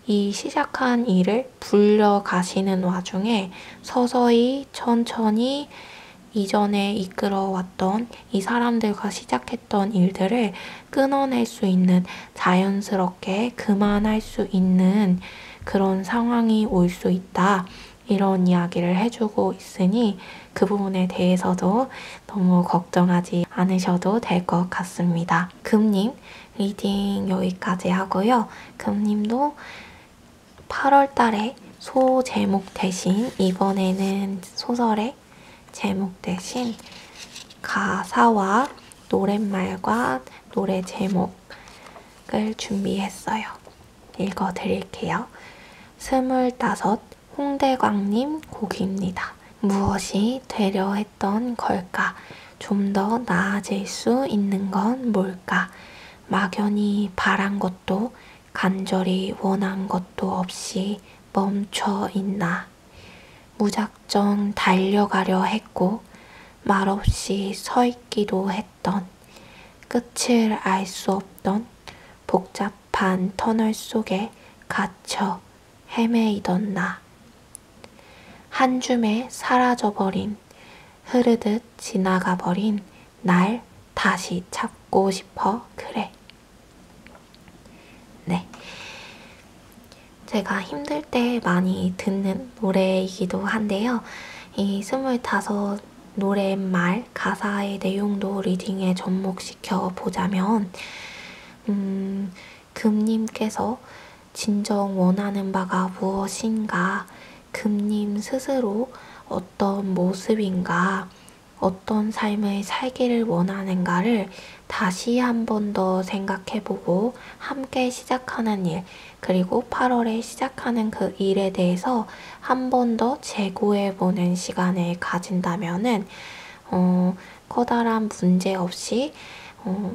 A: 이 시작한 일을 불려가시는 와중에 서서히 천천히 이전에 이끌어왔던 이 사람들과 시작했던 일들을 끊어낼 수 있는, 자연스럽게 그만할 수 있는 그런 상황이 올 수 있다. 이런 이야기를 해주고 있으니 그 부분에 대해서도 너무 걱정하지 않으셔도 될 것 같습니다. 금님 리딩 여기까지 하고요. 금님도 8월 달에 소 제목 대신 이번에는 소설의 제목 대신 가사와 노랫말과 노래 제목을 준비했어요. 읽어드릴게요. 25 홍대광님 곡입니다. 무엇이 되려 했던 걸까? 좀 더 나아질 수 있는 건 뭘까? 막연히 바란 것도 간절히 원한 것도 없이 멈춰 있나? 무작정 달려가려 했고 말없이 서 있기도 했던, 끝을 알 수 없던 복잡한 터널 속에 갇혀 헤매이던 나. 한 줌에 사라져버린, 흐르듯 지나가버린 날 다시 찾고 싶어 그래. 네. 제가 힘들 때 많이 듣는 노래이기도 한데요. 이 25 노랫말 가사의 내용도 리딩에 접목시켜 보자면 금님께서 진정 원하는 바가 무엇인가, 금님 스스로 어떤 모습인가, 어떤 삶을 살기를 원하는가를 다시 한 번 더 생각해보고 함께 시작하는 일, 그리고 8월에 시작하는 그 일에 대해서 한 번 더 재고해보는 시간을 가진다면은 커다란 문제 없이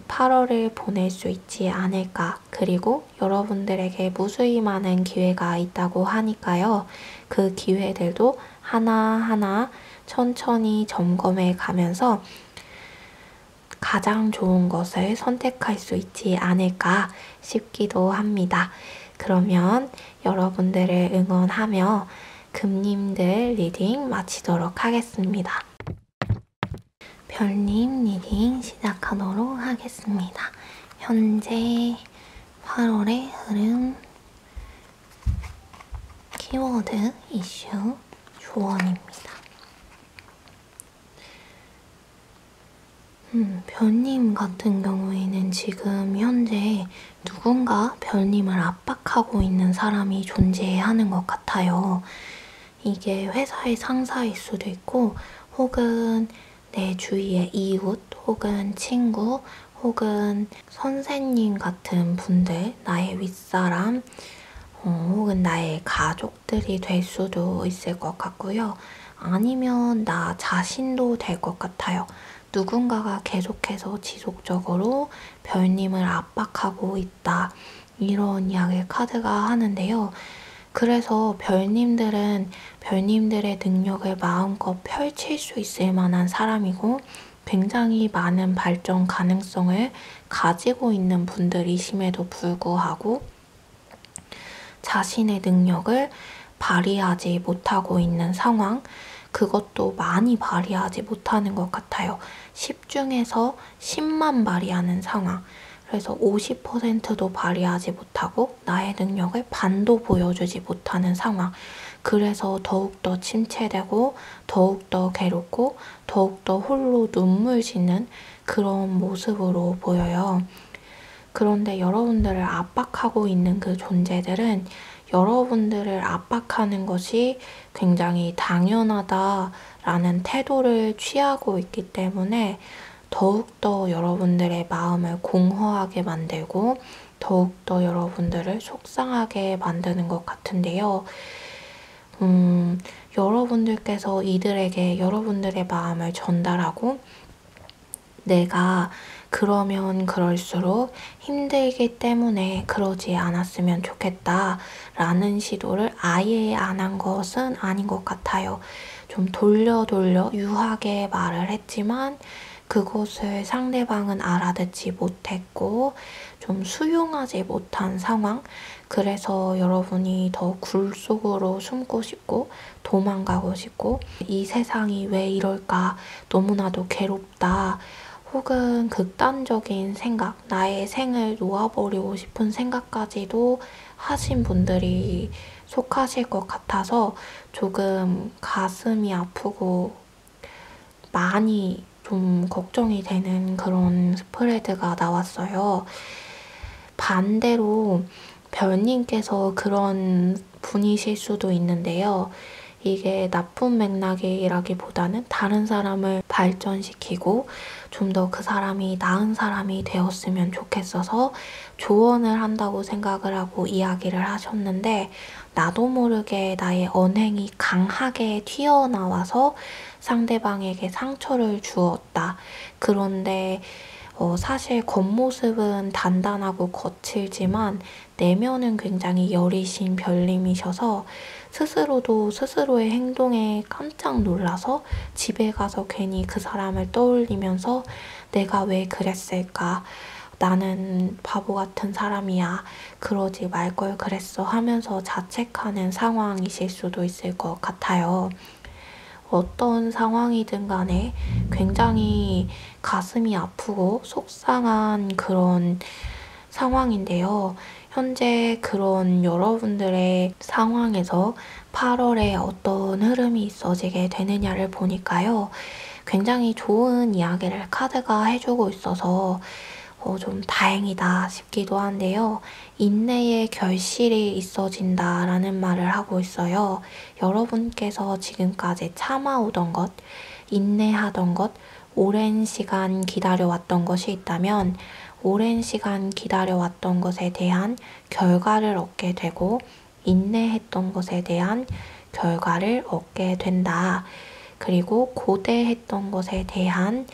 A: 8월을 보낼 수 있지 않을까. 그리고 여러분들에게 무수히 많은 기회가 있다고 하니까요. 그 기회들도 하나하나 천천히 점검해 가면서 가장 좋은 것을 선택할 수 있지 않을까 싶기도 합니다. 그러면 여러분들을 응원하며 금님들 리딩 마치도록 하겠습니다. 별님 리딩 시작하도록 하겠습니다. 현재 8월의 흐름, 키워드, 이슈, 조언입니다. 별님 같은 경우에는 지금 현재 누군가 별님을 압박하고 있는 사람이 존재하는 것 같아요. 이게 회사의 상사일 수도 있고, 혹은 내 주위의 이웃, 혹은 친구, 혹은 선생님 같은 분들, 나의 윗사람, 혹은 나의 가족들이 될 수도 있을 것 같고요. 아니면 나 자신도 될 것 같아요. 누군가가 계속해서 지속적으로 별님을 압박하고 있다. 이런 이야기를 카드가 하는데요. 그래서 별님들은 별님들의 능력을 마음껏 펼칠 수 있을 만한 사람이고 굉장히 많은 발전 가능성을 가지고 있는 분들이심에도 불구하고 자신의 능력을 발휘하지 못하고 있는 상황, 그것도 많이 발휘하지 못하는 것 같아요. 10 중에서 10만 발휘하는 상황. 그래서 50%도 발휘하지 못하고 나의 능력을 반도 보여주지 못하는 상황. 그래서 더욱더 침체되고 더욱더 괴롭고 더욱더 홀로 눈물 짓는 그런 모습으로 보여요. 그런데 여러분들을 압박하고 있는 그 존재들은 여러분들을 압박하는 것이 굉장히 당연하다라는 태도를 취하고 있기 때문에 더욱더 여러분들의 마음을 공허하게 만들고 더욱더 여러분들을 속상하게 만드는 것 같은데요. 여러분들께서 이들에게 여러분들의 마음을 전달하고 내가 그러면 그럴수록 힘들기 때문에 그러지 않았으면 좋겠다 라는 시도를 아예 안 한 것은 아닌 것 같아요. 좀 돌려 유하게 말을 했지만 그것을 상대방은 알아듣지 못했고 좀 수용하지 못한 상황. 그래서 여러분이 더 굴 속으로 숨고 싶고 도망가고 싶고 이 세상이 왜 이럴까 너무나도 괴롭다. 혹은 극단적인 생각, 나의 생을 놓아버리고 싶은 생각까지도 하신 분들이 속하실 것 같아서 조금 가슴이 아프고 많이 좀 걱정이 되는 그런 스프레드가 나왔어요. 반대로 별님께서 그런 분이실 수도 있는데요. 이게 나쁜 맥락이라기보다는 다른 사람을 발전시키고 좀 더 그 사람이 나은 사람이 되었으면 좋겠어서 조언을 한다고 생각을 하고 이야기를 하셨는데 나도 모르게 나의 언행이 강하게 튀어나와서 상대방에게 상처를 주었다. 그런데 사실 겉모습은 단단하고 거칠지만 내면은 굉장히 여리신 별님이셔서 스스로도 스스로의 행동에 깜짝 놀라서 집에 가서 괜히 그 사람을 떠올리면서 내가 왜 그랬을까? 나는 바보 같은 사람이야. 그러지 말 걸 그랬어 하면서 자책하는 상황이실 수도 있을 것 같아요. 어떤 상황이든 간에 굉장히 가슴이 아프고 속상한 그런 상황인데요. 현재 그런 여러분들의 상황에서 8월에 어떤 흐름이 있어지게 되느냐를 보니까요. 굉장히 좋은 이야기를 카드가 해주고 있어서 좀 다행이다 싶기도 한데요. 인내의 결실이 있어진다라는 말을 하고 있어요. 여러분께서 지금까지 참아오던 것, 인내하던 것, 오랜 시간 기다려왔던 것이 있다면 오랜 시간 기다려왔던 것에 대한 결과를 얻게 되고 인내했던 것에 대한 결과를 얻게 된다. 그리고 고대했던 것에 대한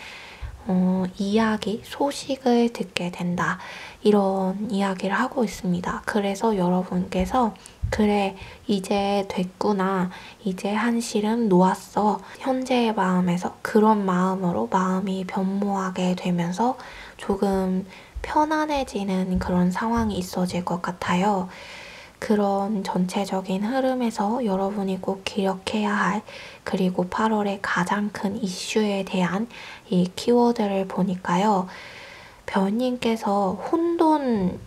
A: 이야기, 소식을 듣게 된다. 이런 이야기를 하고 있습니다. 그래서 여러분께서 그래, 이제 됐구나. 이제 한 시름 놓았어. 현재의 마음에서 그런 마음으로 마음이 변모하게 되면서 조금 편안해지는 그런 상황이 있어질 것 같아요. 그런 전체적인 흐름에서 여러분이 꼭 기억해야 할 그리고 8월의 가장 큰 이슈에 대한 이 키워드를 보니까요. 변님께서 혼돈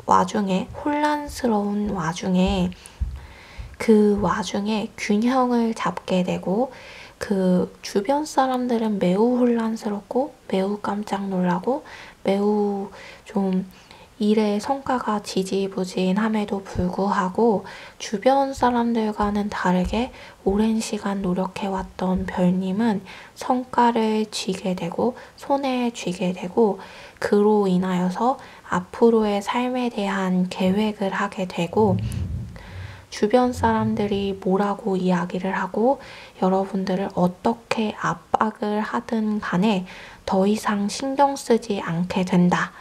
A: 와중에 혼란스러운 와중에 그 와중에 균형을 잡게 되고 그 주변 사람들은 매우 혼란스럽고 매우 깜짝 놀라고 매우 좀 일의 성과가 지지부진함에도 불구하고 주변 사람들과는 다르게 오랜 시간 노력해왔던 별님은 성과를 쥐게 되고 손에 쥐게 되고 그로 인하여서 앞으로의 삶에 대한 계획을 하게 되고 주변 사람들이 뭐라고 이야기를 하고 여러분들을 어떻게 압박을 하든 간에 더 이상 신경 쓰지 않게 된다.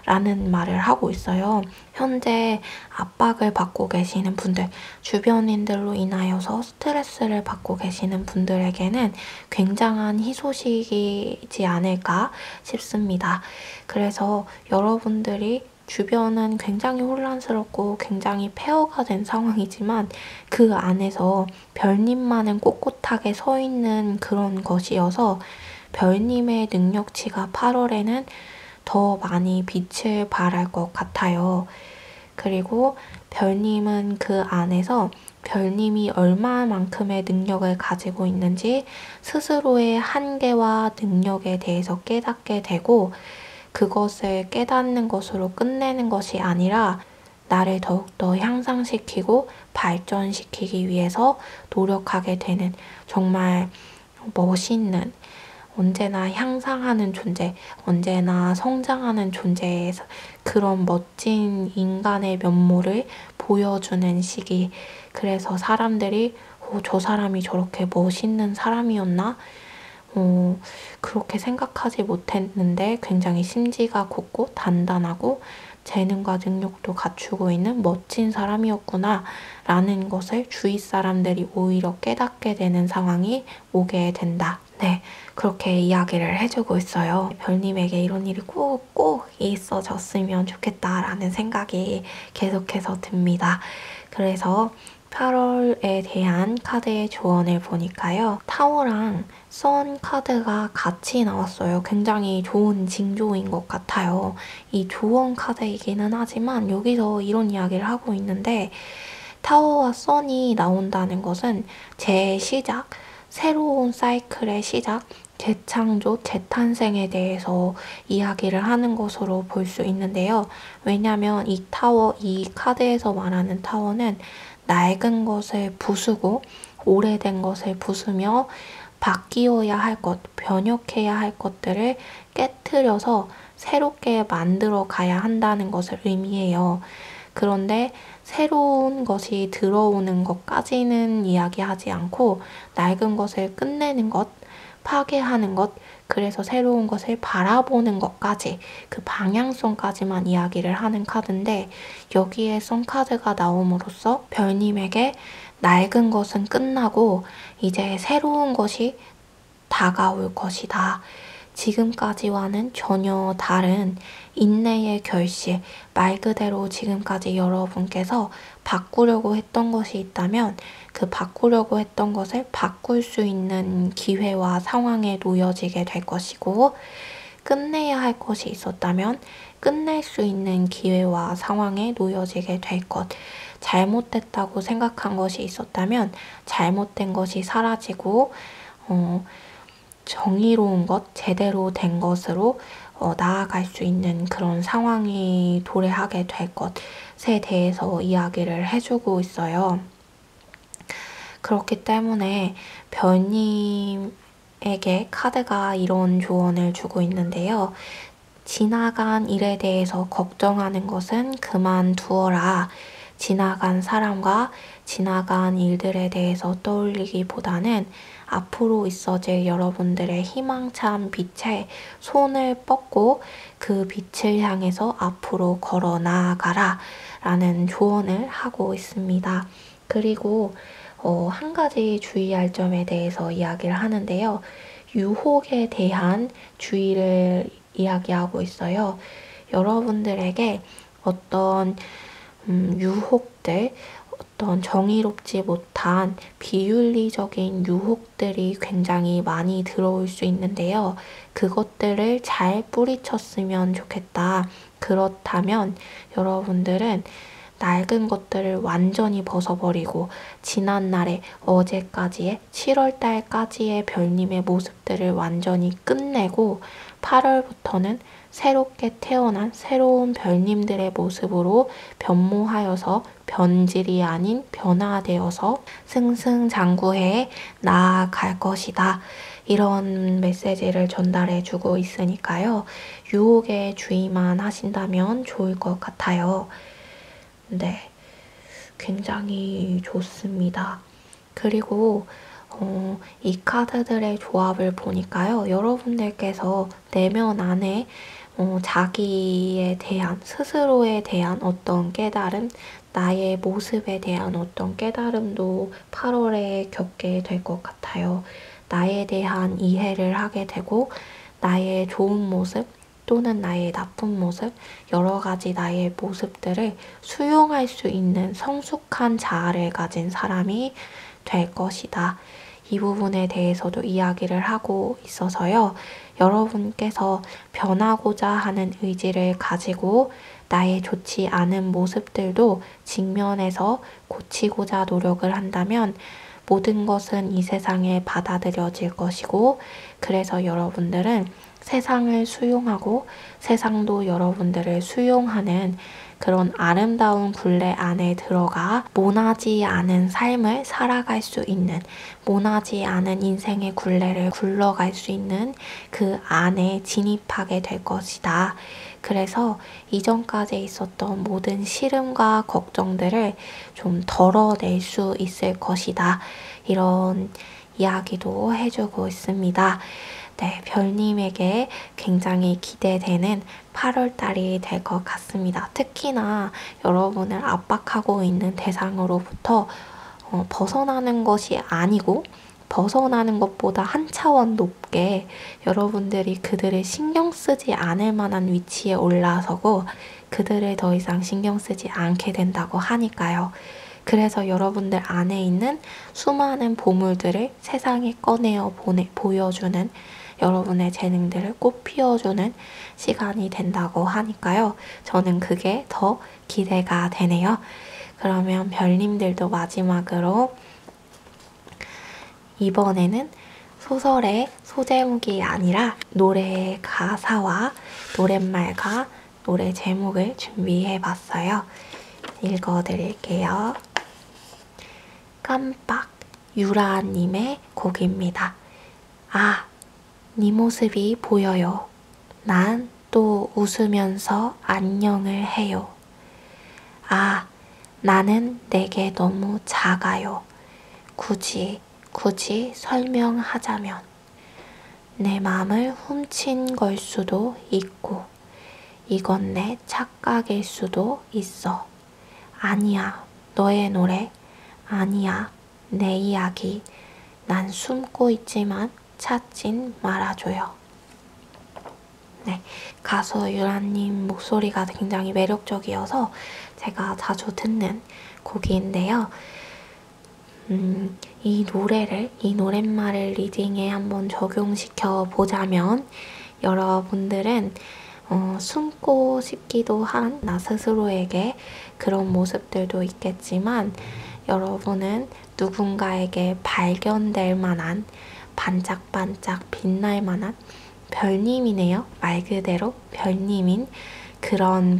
A: 라는 말을 하고 있어요. 현재 압박을 받고 계시는 분들, 주변인들로 인하여서 스트레스를 받고 계시는 분들에게는 굉장한 희소식이지 않을까 싶습니다. 그래서 여러분들이 주변은 굉장히 혼란스럽고 굉장히 폐허가 된 상황이지만 그 안에서 별님만은 꼿꼿하게 서 있는 그런 것이어서 별님의 능력치가 8월에는 더 많이 빛을 발할 것 같아요. 그리고 별님은 그 안에서 별님이 얼마만큼의 능력을 가지고 있는지 스스로의 한계와 능력에 대해서 깨닫게 되고 그것을 깨닫는 것으로 끝내는 것이 아니라 나를 더욱더 향상시키고 발전시키기 위해서 노력하게 되는 정말 멋있는 언제나 향상하는 존재, 언제나 성장하는 존재에서 그런 멋진 인간의 면모를 보여주는 시기. 그래서 사람들이 저 사람이 저렇게 멋있는 사람이었나? 그렇게 생각하지 못했는데 굉장히 심지가 곱고 단단하고 재능과 능력도 갖추고 있는 멋진 사람이었구나 라는 것을 주위 사람들이 오히려 깨닫게 되는 상황이 오게 된다. 네, 그렇게 이야기를 해주고 있어요. 별님에게 이런 일이 꼭 있어졌으면 좋겠다라는 생각이 계속해서 듭니다. 그래서 8월에 대한 카드의 조언을 보니까요. 타워랑 선 카드가 같이 나왔어요. 굉장히 좋은 징조인 것 같아요. 이 조언 카드이기는 하지만 여기서 이런 이야기를 하고 있는데 타워와 선이 나온다는 것은 재시작, 새로운 사이클의 시작, 재창조, 재탄생에 대해서 이야기를 하는 것으로 볼 수 있는데요. 왜냐하면 이 타워, 이 카드에서 말하는 타워는 낡은 것을 부수고 오래된 것을 부수며 바뀌어야 할 것, 변혁해야 할 것들을 깨트려서 새롭게 만들어 가야 한다는 것을 의미해요. 그런데 새로운 것이 들어오는 것까지는 이야기하지 않고 낡은 것을 끝내는 것, 파괴하는 것, 그래서 새로운 것을 바라보는 것까지 그 방향성까지만 이야기를 하는 카드인데 여기에 선 카드가 나옴으로써 별님에게 낡은 것은 끝나고 이제 새로운 것이 다가올 것이다. 지금까지와는 전혀 다른 인내의 결실, 말 그대로 지금까지 여러분께서 바꾸려고 했던 것이 있다면 그 바꾸려고 했던 것을 바꿀 수 있는 기회와 상황에 놓여지게 될 것이고 끝내야 할 것이 있었다면 끝낼 수 있는 기회와 상황에 놓여지게 될 것. 잘못됐다고 생각한 것이 있었다면 잘못된 것이 사라지고 정의로운 것, 제대로 된 것으로 나아갈 수 있는 그런 상황이 도래하게 될 것에 대해서 이야기를 해주고 있어요. 그렇기 때문에 별님에게 카드가 이런 조언을 주고 있는데요. 지나간 일에 대해서 걱정하는 것은 그만두어라. 지나간 사람과 지나간 일들에 대해서 떠올리기보다는 앞으로 있어질 여러분들의 희망찬 빛에 손을 뻗고 그 빛을 향해서 앞으로 걸어 나아가라 라는 조언을 하고 있습니다. 그리고 한 가지 주의할 점에 대해서 이야기를 하는데요. 유혹에 대한 주의를 이야기하고 있어요. 여러분들에게 어떤 유혹들, 어떤 정의롭지 못한 비윤리적인 유혹들이 굉장히 많이 들어올 수 있는데요. 그것들을 잘 뿌리쳤으면 좋겠다. 그렇다면 여러분들은 낡은 것들을 완전히 벗어버리고 지난날의 어제까지의 7월달까지의 별님의 모습들을 완전히 끝내고 8월부터는 새롭게 태어난 새로운 별님들의 모습으로 변모하여서 변질이 아닌 변화되어서 승승장구해 나아갈 것이다. 이런 메시지를 전달해주고 있으니까요. 유혹에 주의만 하신다면 좋을 것 같아요. 네, 굉장히 좋습니다. 그리고 이 카드들의 조합을 보니까요. 여러분들께서 내면 안에 자기에 대한, 스스로에 대한 어떤 깨달음, 나의 모습에 대한 어떤 깨달음도 8월에 겪게 될 것 같아요. 나에 대한 이해를 하게 되고 나의 좋은 모습 또는 나의 나쁜 모습, 여러 가지 나의 모습들을 수용할 수 있는 성숙한 자아를 가진 사람이 될 것이다. 이 부분에 대해서도 이야기를 하고 있어서요. 여러분께서 변하고자 하는 의지를 가지고 나의 좋지 않은 모습들도 직면해서 고치고자 노력을 한다면 모든 것은 이 세상에 받아들여질 것이고 그래서 여러분들은 세상을 수용하고 세상도 여러분들을 수용하는 그런 아름다운 굴레 안에 들어가 모나지 않은 삶을 살아갈 수 있는, 모나지 않은 인생의 굴레를 굴러갈 수 있는 그 안에 진입하게 될 것이다. 그래서 이전까지 있었던 모든 시름과 걱정들을 좀 덜어낼 수 있을 것이다. 이런 이야기도 해주고 있습니다. 네, 별님에게 굉장히 기대되는 8월달이 될 것 같습니다. 특히나 여러분을 압박하고 있는 대상으로부터 벗어나는 것이 아니고 벗어나는 것보다 한 차원 높게 여러분들이 그들을 신경 쓰지 않을 만한 위치에 올라서고 그들을 더 이상 신경 쓰지 않게 된다고 하니까요. 그래서 여러분들 안에 있는 수많은 보물들을 세상에 꺼내어 보여주는 여러분의 재능들을 꽃 피워주는 시간이 된다고 하니까요. 저는 그게 더 기대가 되네요. 그러면 별님들도 마지막으로 이번에는 소설의 소제목이 아니라 노래의 가사와 노랫말과 노래 제목을 준비해봤어요. 읽어드릴게요. 깜빡, 유라님의 곡입니다. 아, 네 모습이 보여요. 난 또 웃으면서 안녕을 해요. 아, 나는 내게 너무 작아요. 굳이 설명하자면 내 맘을 훔친 걸 수도 있고 이건 내 착각일 수도 있어. 아니야, 너의 노래. 아니야, 내 이야기. 난 숨고 있지만 찾진 말아줘요. 네, 가수 유라님 목소리가 굉장히 매력적이어서 제가 자주 듣는 곡인데요. 이 노랫말을 리딩에 한번 적용시켜 보자면 여러분들은 숨고 싶기도 한 나 스스로에게 그런 모습들도 있겠지만 여러분은 누군가에게 발견될 만한 반짝반짝 빛날 만한 별님이네요. 말 그대로 별님인 그런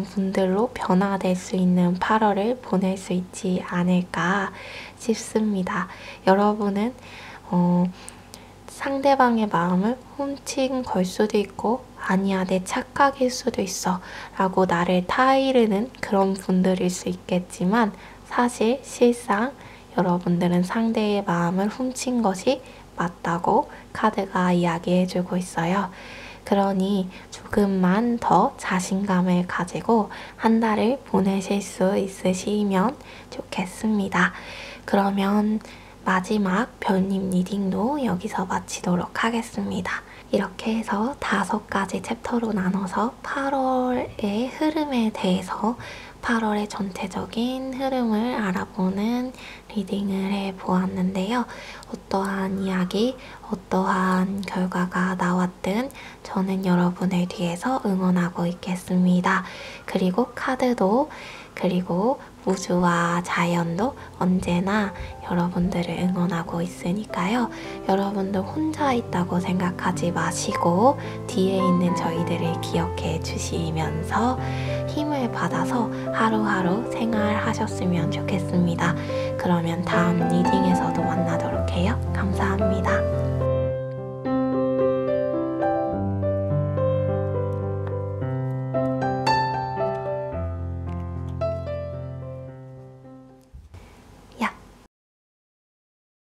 A: 분들로 변화될 수 있는 8월을 보낼 수 있지 않을까 싶습니다. 여러분은 상대방의 마음을 훔친 걸 수도 있고 아니야, 내 착각일 수도 있어 라고 나를 타이르는 그런 분들일 수 있겠지만 사실 실상 여러분들은 상대의 마음을 훔친 것이 맞다고 카드가 이야기해주고 있어요. 그러니 조금만 더 자신감을 가지고 한 달을 보내실 수 있으시면 좋겠습니다. 그러면 마지막 별님 리딩도 여기서 마치도록 하겠습니다. 이렇게 해서 5가지 챕터로 나눠서 8월의 흐름에 대해서 8월의 전체적인 흐름을 알아보는 리딩을 해보았는데요. 어떠한 이야기, 어떠한 결과가 나왔든 저는 여러분을 뒤에서 응원하고 있겠습니다. 그리고 카드도 그리고 우주와 자연도 언제나 여러분들을 응원하고 있으니까요. 여러분들 혼자 있다고 생각하지 마시고 뒤에 있는 저희들을 기억해 주시면서 힘을 받아서 하루하루 생활하셨으면 좋겠습니다. 그러면 다음 리딩에서도 만나도록 해요. 감사합니다.